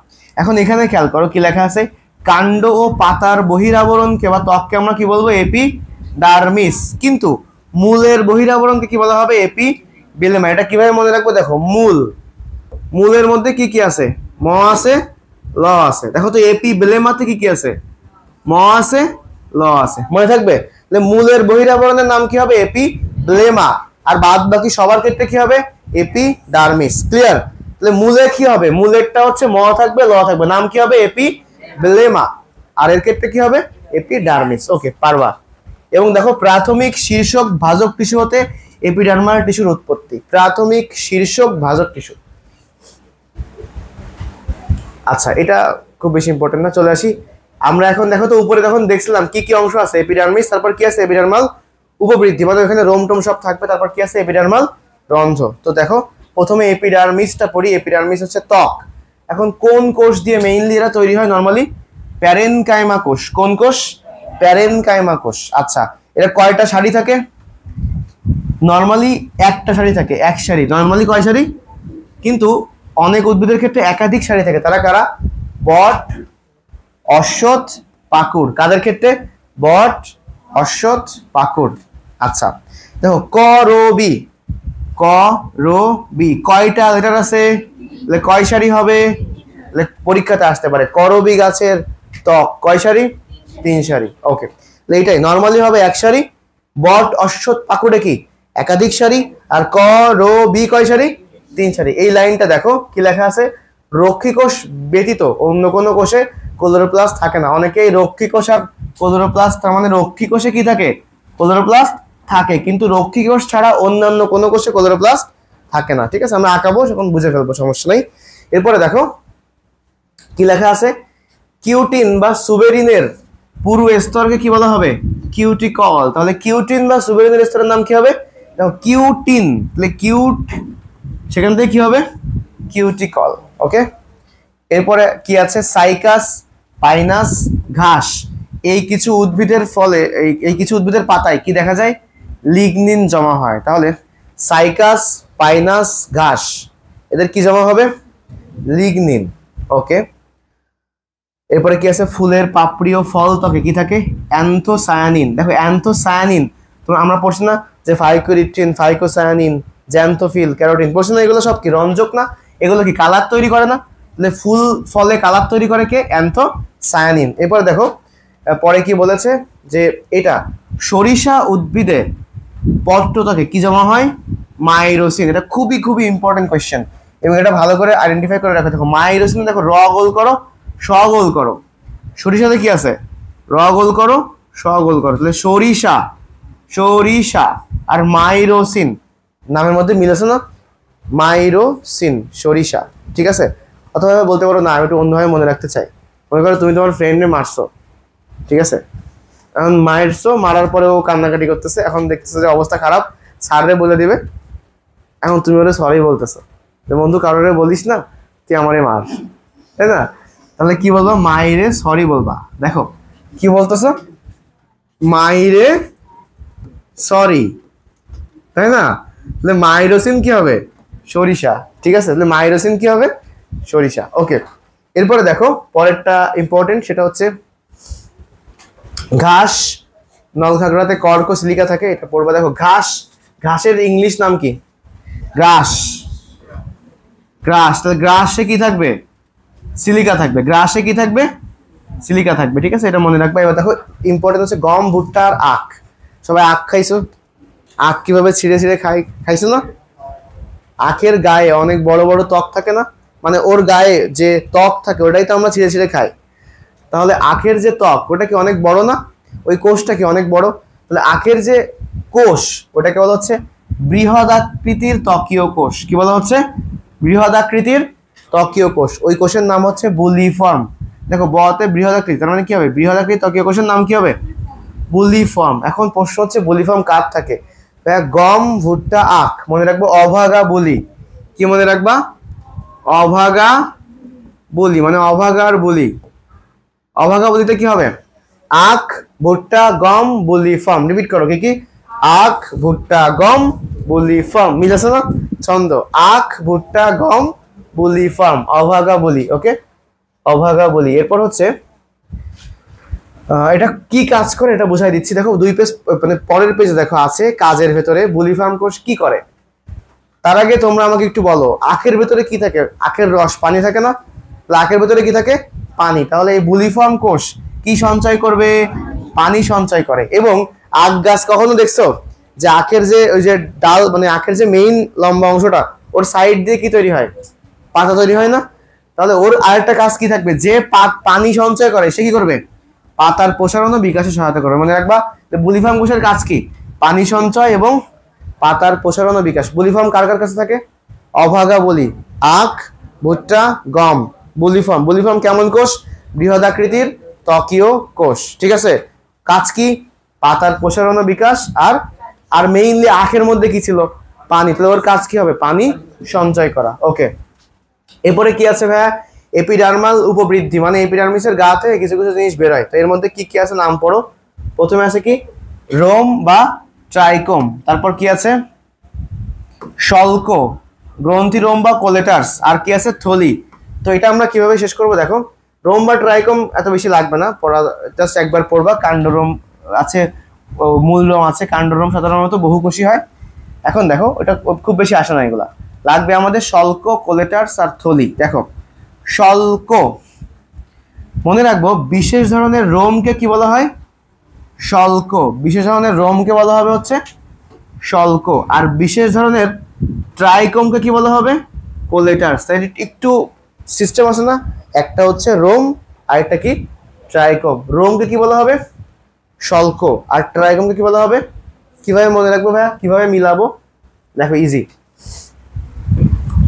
এখন এখানে খেয়াল করো কি লেখা আছে, কাণ্ড ও পাতার বহিরাবরণকে বা ত্বককে আমরা কি বলবো? এপিডার্মিস। কিন্তু মূলের বহিরাবরণকে কি বলা হবে? এপিবেলেমা। এটা কিভাবে মনে রাখবো? দেখো মূলের মধ্যে কি কি আছে? ম আছে, ল আছে। দেখো তো এপিবেলেমাতে কি কি আছে? ম আছে, ল আছে। মনে থাকবে? তাহলে মূলের বহিরাবরণের নাম কি হবে? এপিবেলেমা। আর বাদ বাকি সবার ক্ষেত্রে কি হবে? এপিডার্মিস। ক্লিয়ার? তাহলে মূলে কি হবে? মূলেরটা হচ্ছে ম থাকবে, ল থাকবে, নাম কি হবে? এপিবেলেমা। আর এর ক্ষেত্রে কি হবে? এপিডার্মিস। ওকে, পারবা। এবং দেখো প্রাথমিক শীর্ষক ভাজক টিস্যু হতে এপিডার্মাল টিস্যুর উৎপত্তি। প্রাথমিক শীর্ষক ভাজক টিস্যু। আচ্ছা, এটা খুব বেশি ইম্পর্টেন্ট না। চলে আসি আমরা এখন। দেখো তো উপরে তখন দেখছিলাম কি কি অংশ আছে? এপিডার্মিস, তারপর কি আছে? এপিডার্মাল উপবৃদ্ধি, মানে এখানে রোম টোম সব থাকবে। তারপর কি আছে? এপিডার্মাল রন্ধ্র। তো দেখো প্রথমে এপিডার্মিসটা পড়ি। এপিডার্মিস হচ্ছে ত্বক। এখন কোন কোষ দিয়ে মেইনলি এরা তৈরি হয়? নর্মালি প্যারেনকাইমা কোষ। কোন কোষ? প্যারেনকাইমা কোষ। আচ্ছা, এরা কয়টা সারি থাকে? নর্মালি একটা সারি থাকে, এক সারি। নর্মালি কয় সারি? কিন্তু অনেক উদ্ভিদের ক্ষেত্রে একাধিক সারি থাকে। তারা কারা? বট, অশ্বত্থ, পাকুড়। কাদের ক্ষেত্রে? বট, অশ্বত্থ, পাকুড়। আচ্ছা দেখো করবি, করবি কয়টা লেটার আছে? কয় সারি হবে? পরীক্ষাতে আসতে পারে। করবি গাছের ত্বক কয় সারি? 3 সারি। ওকে, এইটাই নর্মালি হবে এক সারি। বট, অশ্বত্থ, পাকুড়ে কি একাধিক সারি। আর করবি কয় সারি? 3 সারি। এই লাইনটা দেখো কি লেখা আছে, রক্ষী কোষ ব্যতীত অন্য কোনো কোষে ক্লোরোপ্লাস্ট থাকে না। অনেকেই রক্ষী কোষ আর ক্লোরোপ্লাস্ট, তার মানে রক্ষী কোষে কি থাকে? ক্লোরোপ্লাস্ট থাকে, কিন্তু রক্ষী কোষ ছাড়া অন্যান্য কোনো কোষে ক্লোরোপ্লাস্ট থাকে না। ঠিক আছে, আমরা আঁকাবো যখন বুঝে ফেলবো, সমস্যা নেই। এরপরে দেখো কি লেখা আছে, কিউটিন বা সুবেরিনের পুরু স্তরকে কি বলা হবে? কিউটিকল। তাহলে কিউটিন বা সুবেরিনের স্তরের নাম কি হবে? দেখো কিউটিন, তাহলে কিউট, সেখান থেকে কি হবে? কিউটিকল। ওকে, এরপরে কি আছে? সাইকাস, পাইনাস, ঘাস। এই কিছু উদ্ভিদের ফলে, এই কিছু উদ্ভিদের পাতায় কি দেখা যায়? লিগনিন জমা হয়। তাহলে সাইকাস, পাইনাস, ঘাস, এদের কি জমা হবে? লিগনিন। ওকে, এরপরে কি আছে? ফুলের পাপড়ি ও ফল ত্বকে কি থাকে? অ্যান্থোসায়ানিন। দেখো অ্যান্থোসায়ানিন তো আমরা পড়ছি না যে ফাইকোরিপটিন, ফাইকোসায়ানিন, জ্যান্থোফিল, ক্যারোটিন, পড়ছি না? এগুলো সব কি রঞ্জক না? এগুলো কি কালার তৈরি করে না? তাহলে ফুল ফলে কালার তৈরি করে কে? অ্যান্থোসায়ানিন। এরপরে দেখো পরে কি বলেছে যে এটা সরিষা উদ্ভিদে পত্রত্বকে কি জমা হয়? মাইরোসিন। এটা খুবই খুবই ইম্পর্টেন্ট কোয়েশ্চেন, এবং এটা ভালো করে আইডেন্টিফাই করে রাখো। দেখো মাইরোসিন, দেখো র গোল করো, স গোল করো। সরিষাতে কি আছে? র গোল করো, স গোল করো, তাহলে সরিষা, সরিষা। আর মাইরোসিন, নামের মধ্যে মিল আছে না, মাইরোসিন, সরিষা, ঠিক আছে। অথবা বলতে পারো না আমি একটু অন্যভাবে মনে রাখতে চাই, মনে করো তুমি তোমার ফ্রেন্ডে মারছো, ঠিক আছে, এখন মারছো, মারার পরে ও কান্নাকাটি করতেছে, এখন দেখতেছে যে অবস্থা খারাপ, স্যাররে বলে দিবে, এখন তুমি ওরে সরি বলতেছো, বন্ধু কারোরে বলিস না তুই আমারে মার, তাই না? তাহলে কি বলবো, মাইরে সরি বলবা। দেখো কি বলতেছো, মাইরে সরি, তাই না? তাহলে মাইরোসিন কি হবে, সরিষা, ঠিক আছে। তাহলে মাইরোসিন কি হবে, সরিষা। ওকে, এরপরে দেখো পরেরটা ইম্পর্টেন্ট, সেটা হচ্ছে ঘাস। নলখাগড়াতে কর্ক সিলিকা থাকে, এটা পড়বা। দেখো ঘাস, ঘাসের ইংলিশ নাম কি, গ্রাস, গ্রাস। তাহলে গ্রাসে কি থাকবে, সিলিকা থাকবে, গ্রাসে কি থাকবে, সিলিকা থাকবে, ঠিক আছে, এটা মনে রাখবা। এবার দেখো ইম্পর্টেন্ট হচ্ছে গম, ভুট্টা আর আখ। সবাই আখ খাইছো, আখ কিভাবে ছিঁড়ে ছিঁড়ে খাইছো না? আখের গায়ে অনেক বড় বড় ত্বক থাকে না, মানে ওর গায়ে যে ত্বক থাকে ওটাই তো আমরা ছিঁড়ে ছিঁড়ে খাই। তাহলে আখের যে ত্বক ওটা কি অনেক বড় না, ওই কোষটা কি অনেক বড়। তাহলে আখের যে কোষ ওটাকে বলা হচ্ছে বৃহদাকৃতির ত্বকীয় কোষ। কি বলা হচ্ছে, বৃহদাকৃতির ত্বকীয় কোষ। ওই কোষের নাম হচ্ছে বুলিফর্ম। দেখো বতে বৃহদাকৃতি, তার মানে কি হবে, বৃহদাকৃতি ত্বকীয় কোষের নাম কি হবে, বুলিফর্ম। এখন প্রশ্ন হচ্ছে বুলিফর্ম কার থাকে, গম, ভুট্টা, আখ। মনে রাখবো অভাগা বলি, কি মনে রাখবা, অভাগা বলি, মানে অভাগার বলি। অভাগা বলিতে কি হবে, আখ, ভুট্টা, গম, বুলি, ফর্ম। রিপিট করো, কি কি, আখ, ভুট্টা, গম, বুলি, ফর্ম। মিল আছে না ছন্দ, আখ, ভুট্টা, গম, বুলি, ফর্ম, অভাগা বলি। ওকে, অভাগা বলি। এরপর হচ্ছে এটা কি কাজ করে এটা বুঝাই দিচ্ছি। দেখো 2 পেজ, মানে পরের পেজে দেখো আছে কাজের ভেতরে বুলি ফর্ম কোষ কি করে। তার আগে তোমরা আমাকে একটু বলো, আখের ভেতরে কি থাকে, আখের রস, পানি থাকে না, আখের ভেতরে কি থাকে, পানি। তাহলে এই বুলিফর্ম কোষ কি সঞ্চয় করবে, পানি সঞ্চয় করে। এবং আখ গাছ কখনো দেখছো যে আখের যে ওই যে ডাল, মানে আখের যে মেইন লম্বা অংশটা, ওর সাইড দিয়ে কি তৈরি হয়, পাতা তৈরি হয় না? তাহলে ওর আরেকটা কাজ কি থাকবে, যে পানি সঞ্চয় করে সে কি করবে, পাতার প্রসারণ ও বিকাশে সহায়তা করবে। মনে রাখবা বুলিফর্ম কোষের কাজ কি, পানি সঞ্চয় এবং পাতার প্রসারণ ও বিকাশ। বুলিফর্ম কার কার কাছে থাকে, অভাগা বলি, আখ, ভুট্টা, গম, বুলিফর্ম। বুলিফর্ম কেমন কোষ, বৃহদাকৃতির ত্বকীয় কোষ, ঠিক আছে। কাজ কি, পাতার প্রসারণ ও বিকাশ। আর আর মেইনলি আখের মধ্যে কি ছিল, পানি। তাহলে ওর কাজ কি হবে, পানি সঞ্চয় করা। ওকে, এরপরে কি আছে ভাইয়া, এপিডার্মাল উপবৃদ্ধি, মানে এপিডার্মিসের গা থেকে কিছু কিছু জিনিস বের হয়। তো এর মধ্যে কি কি আছে নাম পড়ো। প্রথমে আছে কি, রোম বা ট্রাইকোম। তারপর কি আছে, শল্ক, গ্রন্থি, রোম বা কোলেটার্স। আর কি আছে, থলি। তো এটা আমরা কিভাবে শেষ করব, দেখো রোম বা ট্রাইকোম এত বেশি লাগবে না পড়া, জাস্ট একবার পড়বা। কাণ্ডরোম আছে, মূল রোম আছে। কাণ্ডরোম সাধারণত বহুকোষী হয়। এখন দেখো এটা খুব বেশি আসে না, এগুলা লাগবে আমাদের শল্ক, কোলেটার্স আর থলি। দেখো শল্ক, মনে রাখবো বিশেষ ধরনের রোমকে কি বলা হয়, শল্ক। বিশেষ ধরনের রোমকে বলা হবে হচ্ছে শল্ক। আর বিশেষ ধরনের ট্রাইকোমকে কি বলা হবে, কোলেটার্স। তাই একটু সিস্টেম আছে না, একটা হচ্ছে রোম আর একটা কি, ট্রাইকোম। রোমকে কি বলা হবে, শল্ক, আর ট্রাইকোমকে কি বলা হবে। কিভাবে মনে রাখবো ভাইয়া, কিভাবে মিলাবো, দেখো ইজি।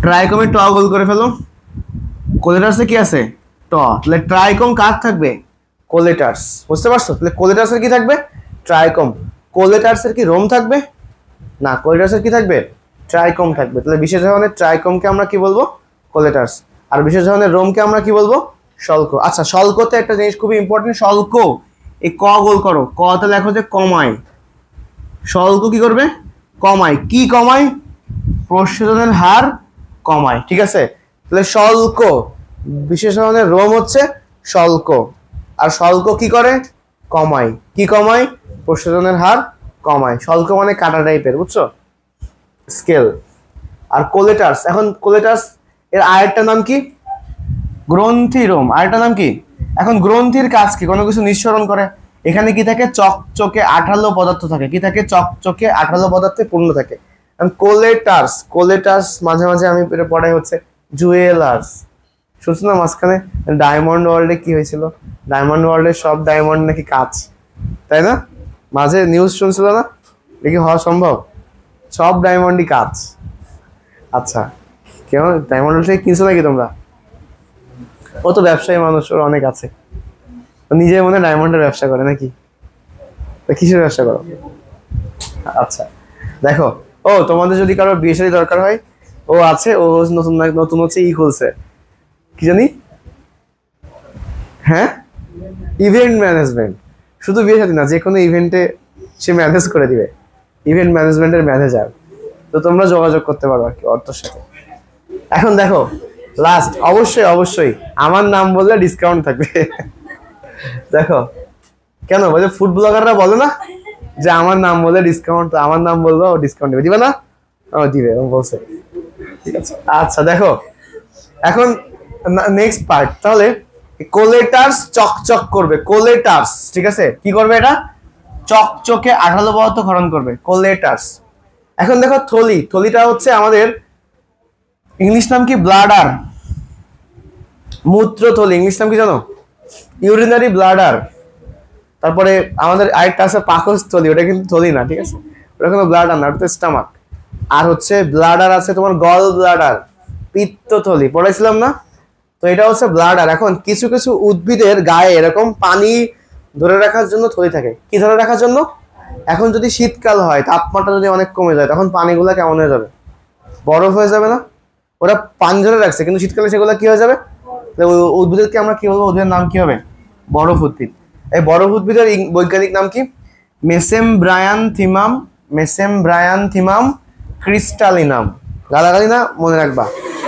ট্রাইকোমে ট গোল করে ফেলো, কোলেটার্সে কি আছে, ট। তাহলে ট্রাইকোম কার থাকবে, কোলেটার্স। বুঝতে পারছো? তাহলে কোলেটার্সের কি থাকবে, ট্রাইকোম। কোলেটার্সের কি রোম থাকবে না, কোলেটার্সের কি থাকবে, ট্রাইকোম থাকবে। তাহলে বিশেষ ধরনের ট্রাইকোমকে আমরা কি বলবো, কোলেটার্স। আর বিশেষ ধরনের রোমকে আমরা কি বলবো, শল্ক। আচ্ছা, শল্কতে একটা জিনিস খুবই ইম্পর্টেন্ট, শল্ক এই ক গোল করো, কতে লেখো যে কমায়। শল্ক কি করবে, কমায়। কি কমায়, প্রস্বেদনের হার কমায়, ঠিক আছে। তাহলে শল্ক, বিশেষ ধরনের রোম হচ্ছে শল্ক। আর শল্ক কি করে, কমায়। কি কমায়, প্রস্বেদনের হার কমায়। শল্ক মানে কাটা টাইপের, বুঝছো, স্কেল। আর কোলেটার্স, এখন কোলেটার্স এর আরেকটা নাম কি, গ্রন্থি রোম। আরেকটা নাম কি, এখন গ্রন্থির কাজ কি, কোনো কিছু নিঃসরণ করে। এখানে কি থাকে, চকচকে আঠালো পদার্থ থাকে। কি থাকে, চকচকে আঠালো পদার্থে পূর্ণ থাকে। কোলেটার্স, কোলেটার্স মাঝে মাঝে আমি পড়াই হচ্ছে জুয়েলার্স। শুনছো না মাঝখানে ডায়মন্ড ওয়ার্ল্ডে কি হয়েছিল? ডায়মন্ড ওয়ার্ল্ডের সব ডায়মন্ড নাকি কাঁচ, তাই না? মাঝে নিউজ শুনছিল না? দেখি হওয়া সম্ভব? সব ডায়মন্ডই কাঁচ। আচ্ছা, কেমন ডায়মন্ড থেকে কিনছো নাকি তোমরা? ও তো ব্যবসায়ী মানুষ, ওর অনেক আছে, নিজে মনে ডায়মন্ডের ব্যবসা করে নাকি? কিসের ব্যবসা করো? আচ্ছা দেখো, ও তোমাদের যদি কারো বিয়ে শাদী দরকার হয়, ও আছে, ও নতুন নতুন হচ্ছে খুলছে, কি জানি, হ্যাঁ, ইভেন্ট ম্যানেজমেন্ট। শুধু বিয়ে শাদী না, যে কোনো ইভেন্টে সে ম্যানেজ করে দিবে, ইভেন্ট ম্যানেজমেন্টের ম্যানেজার। তো তোমরা যোগাযোগ করতে পারো আর কি অর্থর সাথে। এখন দেখো লাস্ট, অবশ্যই আমার নাম বললে ডিসকাউন্ট থাকবে। দেখো কেন বলে, ফুড ব্লগাররা বলে না যে আমার নাম বলে ডিসকাউন্ট, তো আমার নাম বলবো ডিসকাউন্ট দিবে না? দিবে, বলছে। ঠিক আছে, আচ্ছা দেখো এখন নেক্সট পার্ট। তাহলে কোলেটার্স চকচক করবে, কোলেটার্স, ঠিক আছে, কি করবে? এটা চকচকে আঠালো পদার্থ ক্ষরণ করবে, কোলেটার্স। এখন দেখো থলিটা হচ্ছে আমাদের ইংলিশ নাম কি? ব্লাডার, মূত্রথলি। ইংলিশ নাম কি জানো? Urinary bladder. তারপরে আমাদের আরেকটা আছে পাকস্থলী, ওটা কিন্তু থলি না, ঠিক আছে, ওটা কিন্তু ব্লাডার না, ওটা তো স্টমাক। আর হচ্ছে ব্লাডার আছে তোমার গল ব্লাডার, পিত্তথলি, পড়াইছিলাম না? তো এটা হচ্ছে ব্লাডার। এখন কিছু কিছু উদ্ভিদের গায়ে এরকম পানি ধরে রাখার জন্য থলি থাকে। কি ধরে রাখার জন্য? এখন যদি শীতকাল হয়, তাপমাত্রা যদি অনেক কমে যায়, তখন পানিগুলা কেমন হয়ে যাবে? বরফ হয়ে যাবে না? ওরা পানি ধরে রাখছে, কিন্তু শীতকালে সেগুলো কি হয়ে যাবে? উদ্ভিদকে আমরা কি বলবো? উদ্ভিদের নাম কি হবে? বরফ উদ্ভিদ। এই বরফ উদ্ভিদের বৈজ্ঞানিক নাম কি? মেসেমব্রায়ানথিমাম ক্রিস্টালিনাম। গালাগালি না, মনে রাখবা।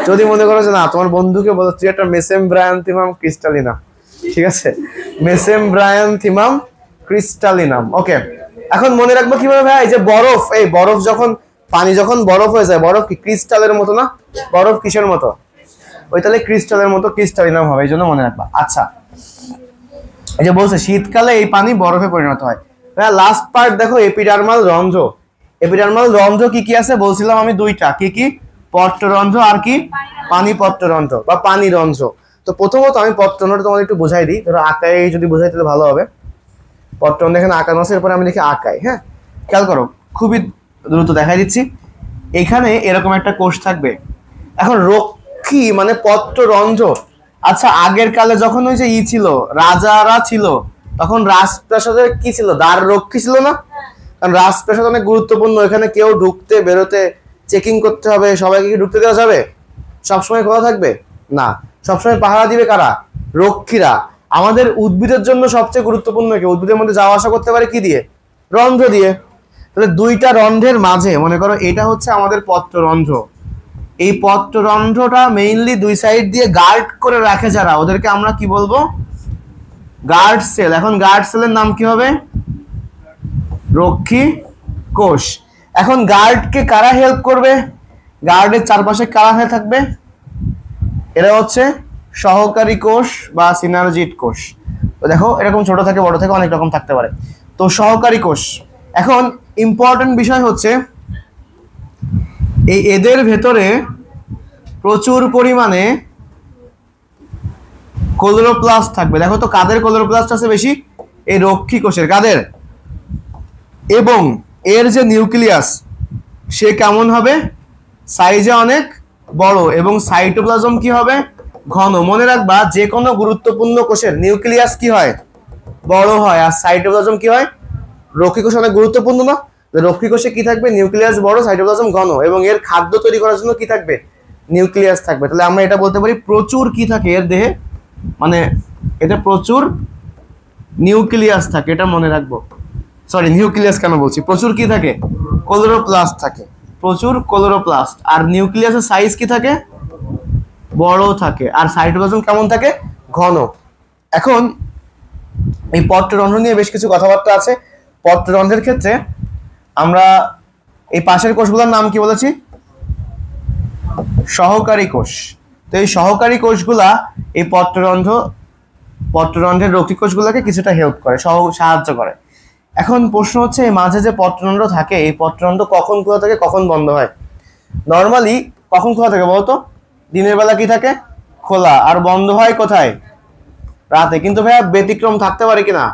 যদি মনে করো যে না, তোমার বন্ধুকে বলো তুই একটা মেসেমব্রায়ানথিমাম ক্রিস্টালিনাম, ঠিক আছে, মেসেমব্রায়ানথিমাম ক্রিস্টালিনাম। ওকে, এখন মনে রাখবো কিভাবে ভাই? যে বরফ, এই বরফ যখন, পানি যখন বরফ হয়ে যায়, বরফ কি ক্রিস্টালের মতো না? বরফ কিসের মতো? ওই তাহলে ক্রিস্টালের মতো, ক্রিস্টালিনাম হবে, এই জন্য মনে রাখবা। আচ্ছা, এই যে বলছে শীতকালে এই পানি বরফে পরিণত হয়। লাস্ট পার্ট দেখো, এপিডার্মাল রন্ধ্র। এপিডার্মাল রন্ধ্র কি কি আছে বলছিলাম আমি? দুইটা। কি কি? পত্ররন্ধ্র আর কি? পানি পত্ররন্ধ্র বা পানি রন্ধ্র। তো প্রথমত আমি পত্ররন্ধ্রটা তোমাদের একটু বোঝাই দিই, ধরো আঁকায় যদি বোঝাই তাহলে ভালো হবে। পত্ররন্ধ্র এখানে আঁকানো আছে, এরপরে আমি লিখি আঁকাই। হ্যাঁ, খেয়াল করো, খুবই দ্রুত দেখাই দিচ্ছি। এখানে এরকম একটা কোষ থাকবে। এখন রক্ষী মানে পত্ররন্ধ্র। আচ্ছা, আগের কালে যখন ওই যে ছিল, রাজারা ছিল, তখন রাজপ্রাসাদের কি ছিল? দ্বার রক্ষী ছিল না? কারণ রাজপ্রাসাদ অনেক গুরুত্বপূর্ণ, এখানে কেউ ঢুকতে বেরোতে চেকিং করতে হবে, সবাইকে কি ঢুকতে দেওয়া যাবে? সবসময় খোলা থাকবে না, সবসময় পাহারা দিবে কারা? রক্ষীরা। আমাদের উদ্ভিদের জন্য সবচেয়ে গুরুত্বপূর্ণ কি? উদ্ভিদের মধ্যে যাওয়া আসা করতে পারে কি দিয়ে? রন্ধ্র দিয়ে। তাহলে দুইটা রন্ধ্রের মাঝে মনে করো এটা হচ্ছে আমাদের পত্ররন্ধ্র। এই পত্ররন্ধ্রটা মেইনলি দুই সাইড দিয়ে গার্ড করে রাখে যারা, ওদেরকে আমরা কি বলবো? Guard sell. এখন গার্ড সেলের নাম কি হবে? রক্ষী কোষ। এখন গার্ডকে কারা হেল্প করবে? গার্ডের চারপাশে কারা হয়ে থাকবে? এরা হচ্ছে সহকারী কোষ বা সিনার্জিড কোষ। তো দেখো এরকম ছোট থেকে বড় থেকে অনেক রকম থাকতে পারে। তো সহকারী কোষ। এখন ইম্পর্টেন্ট বিষয় হচ্ছে এই এদের ভেতরে প্রচুর পরিমাণে ক্লোরোপ্লাস্ট থাকবে। দেখো তো কাদের ক্লোরোপ্লাস্ট আছে বেশি? এই রক্ষী কোষের। কাদের? এবং এর যে নিউক্লিয়াস সে কেমন হবে? সাইজে অনেক বড়, এবং সাইটোপ্লাজম কি হবে? ঘন। মনে রাখবা যে কোনো গুরুত্বপূর্ণ কোষের নিউক্লিয়াস কি হয়? বড় হয়, আর সাইটোপ্লাজম কি হয়? রক্ষী কোষ অনেক গুরুত্বপূর্ণ না? রক্ষী কোষে কি থাকবে? নিউক্লিয়াস বড়, সাইটোপ্লাজম ঘন, এবং এর খাদ্য তৈরি করার জন্য কি থাকবে? নিউক্লিয়াস থাকবে। তাহলে আমরা এটা বলতে পারি প্রচুর কি থাকে এর দেহে, মানে এটা প্রচুর নিউক্লিয়াস থাকে, এটা মনে রাখবো। সরি, নিউক্লিয়াস কেন বলছি, প্রচুর কি থাকে? ক্লোরোপ্লাস্ট থাকে, প্রচুর ক্লোরোপ্লাস্ট। আর নিউক্লিয়াসের সাইজ কি থাকে? বড় থাকে। আর সাইটোপ্লাজম কেমন থাকে? ঘন। এখন এই পত্ররন্ধ্র নিয়ে বেশ কিছু কথাবার্তা আছে। পত্ররন্ধ্রের ক্ষেত্রে আমরা এই পাশের কোষগুলোর নাম কি বলেছি? সহকারী কোষ। তো এই সহকারী কোষগুলা এই পত্ররন্ধ্রের রক্ষী কোষগুলোকে কিছুটা হেল্প করে, সাহায্য করে। এখন প্রশ্ন হচ্ছে এই মাঝে যে পত্ররন্ধ্র থাকে, এই পত্ররন্ধ্র কখন খোলা থাকে, কখন বন্ধ হয়? নর্মালি কখন খোলা থাকে বলতো? দিনের বেলা কি থাকে? খোলা আর বন্ধ হয় কোথায়? রাতে। কিন্তু ভাইয়া ব্যতিক্রম থাকতে পারে কিনা?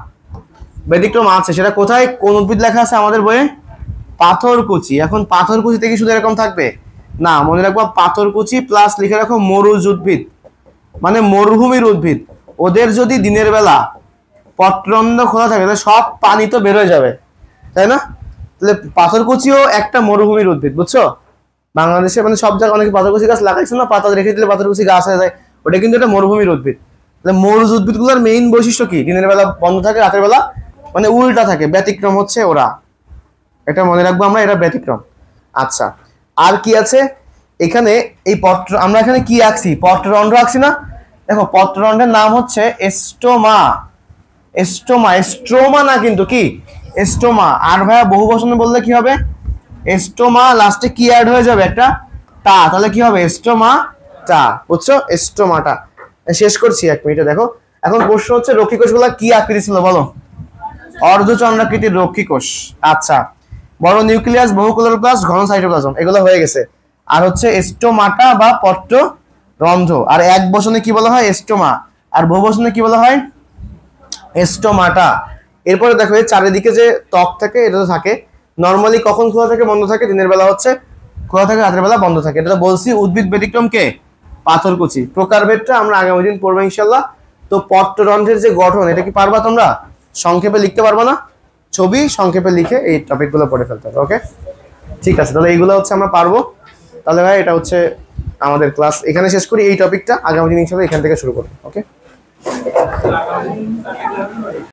ব্যতিক্রম আছে, সেটা কোথায়, কোন উদ্ভিদ লেখা আছে আমাদের বইয়ে? পাথরকুচি। এখন পাথরকুচিতে কি শুধু এরকম থাকবে? না, মনে রাখবো পাথরকুচি প্লাস লিখে রাখো মরুজ উদ্ভিদ, মানে মরুভূমির উদ্ভিদ। ওদের যদি দিনের বেলা পত্রন্ড খোলা থাকে তাহলে সব পানি তো বের হয়ে যাবে, তাই না? তাহলে পাথরকুচিও একটা মরুভূমির উদ্ভিদ, বুঝছো? বাংলাদেশে মানে সব জায়গায় অনেকে পাথরকুচি গাছ লাগাইছে না, পাতা রেখে দিলে পাথরকুচি গাছ হয়ে যায়, ওটা কিন্তু একটা মরুভূমির উদ্ভিদ। তাহলে মরুজ উদ্ভিদগুলোর মেইন বৈশিষ্ট্য কি? দিনের বেলা বন্ধ থাকে, রাতের বেলা মানে উল্টা থাকে। ব্যতিক্রম হচ্ছে ওরা, এটা মনে রাখবো আমরা, এটা ব্যতিক্রম। আচ্ছা, আর কি আছে এখানে? এই পত্র, আমরা এখানে কি আঁকছি? পত্ররন্ধ্র আঁকছি না? দেখো পত্ররন্ধ্রের নাম হচ্ছে এস্টোমা। এস্টোমা, এস্ট্রোমা না কিন্তু, কি এস্টোমা। আর ভাইয়া বহু বচনে বললে কি হবে? এস্টোমা, লাস্টে কি অ্যাড হয়ে যাবে? একটা টা, তাহলে কি হবে? এস্টোমা টা, বুঝছো? এস্টোমাটা। শেষ করছি, 1 মিনিটে দেখো। এখন প্রশ্ন হচ্ছে রক্ষী কোষগুলা কি আকৃতি ছিল বলো? অর্ধচন্দ্রাকৃতির রক্ষী কোষ। আচ্ছা, বড় নিউক্লিয়াস, বহু ক্লোরোপ্লাস্ট, ঘন সাইটোপ্লাজম, এগুলো হয়ে গেছে। আর হচ্ছে এস্টোমাটা বা পত্ররন্ধ্র। আর এক বচনে কি বলা হয়? এস্টোমা। আর বহু বচনে কি বলা হয়? এস্টোমাটা। এরপরে দেখো এই চারিদিকে যে ত্বক থাকে, এটা তো থাকে। নরমালি কখন খোলা থাকে, বন্ধ থাকে? দিনের বেলা হচ্ছে খোলা থাকে, রাতের বেলা বন্ধ থাকে। এটা তো বলছি উদ্ভিদ ব্যতিক্রম কে? পাথরকুচি। প্রকারভেদটা আমরা আগামী দিন পড়বো ইনশাল্লাহ। তো পত্ররন্ধ্রের যে গঠন, এটা কি পারবা তোমরা? সংক্ষেপে লিখতে পারবা না? ছবি সংক্ষেপে লিখে এই টপিকগুলো পড়ে ফেলতে হবে। ওকে, ঠিক আছে, তাহলে এইগুলো হচ্ছে আমরা পারবো। তাহলে ভাই এটা হচ্ছে আমাদের ক্লাস এখানে শেষ করি। এই টপিকটা আগামী দিন ইনশাল্লাহ এখান থেকে শুরু করবো। ওকে।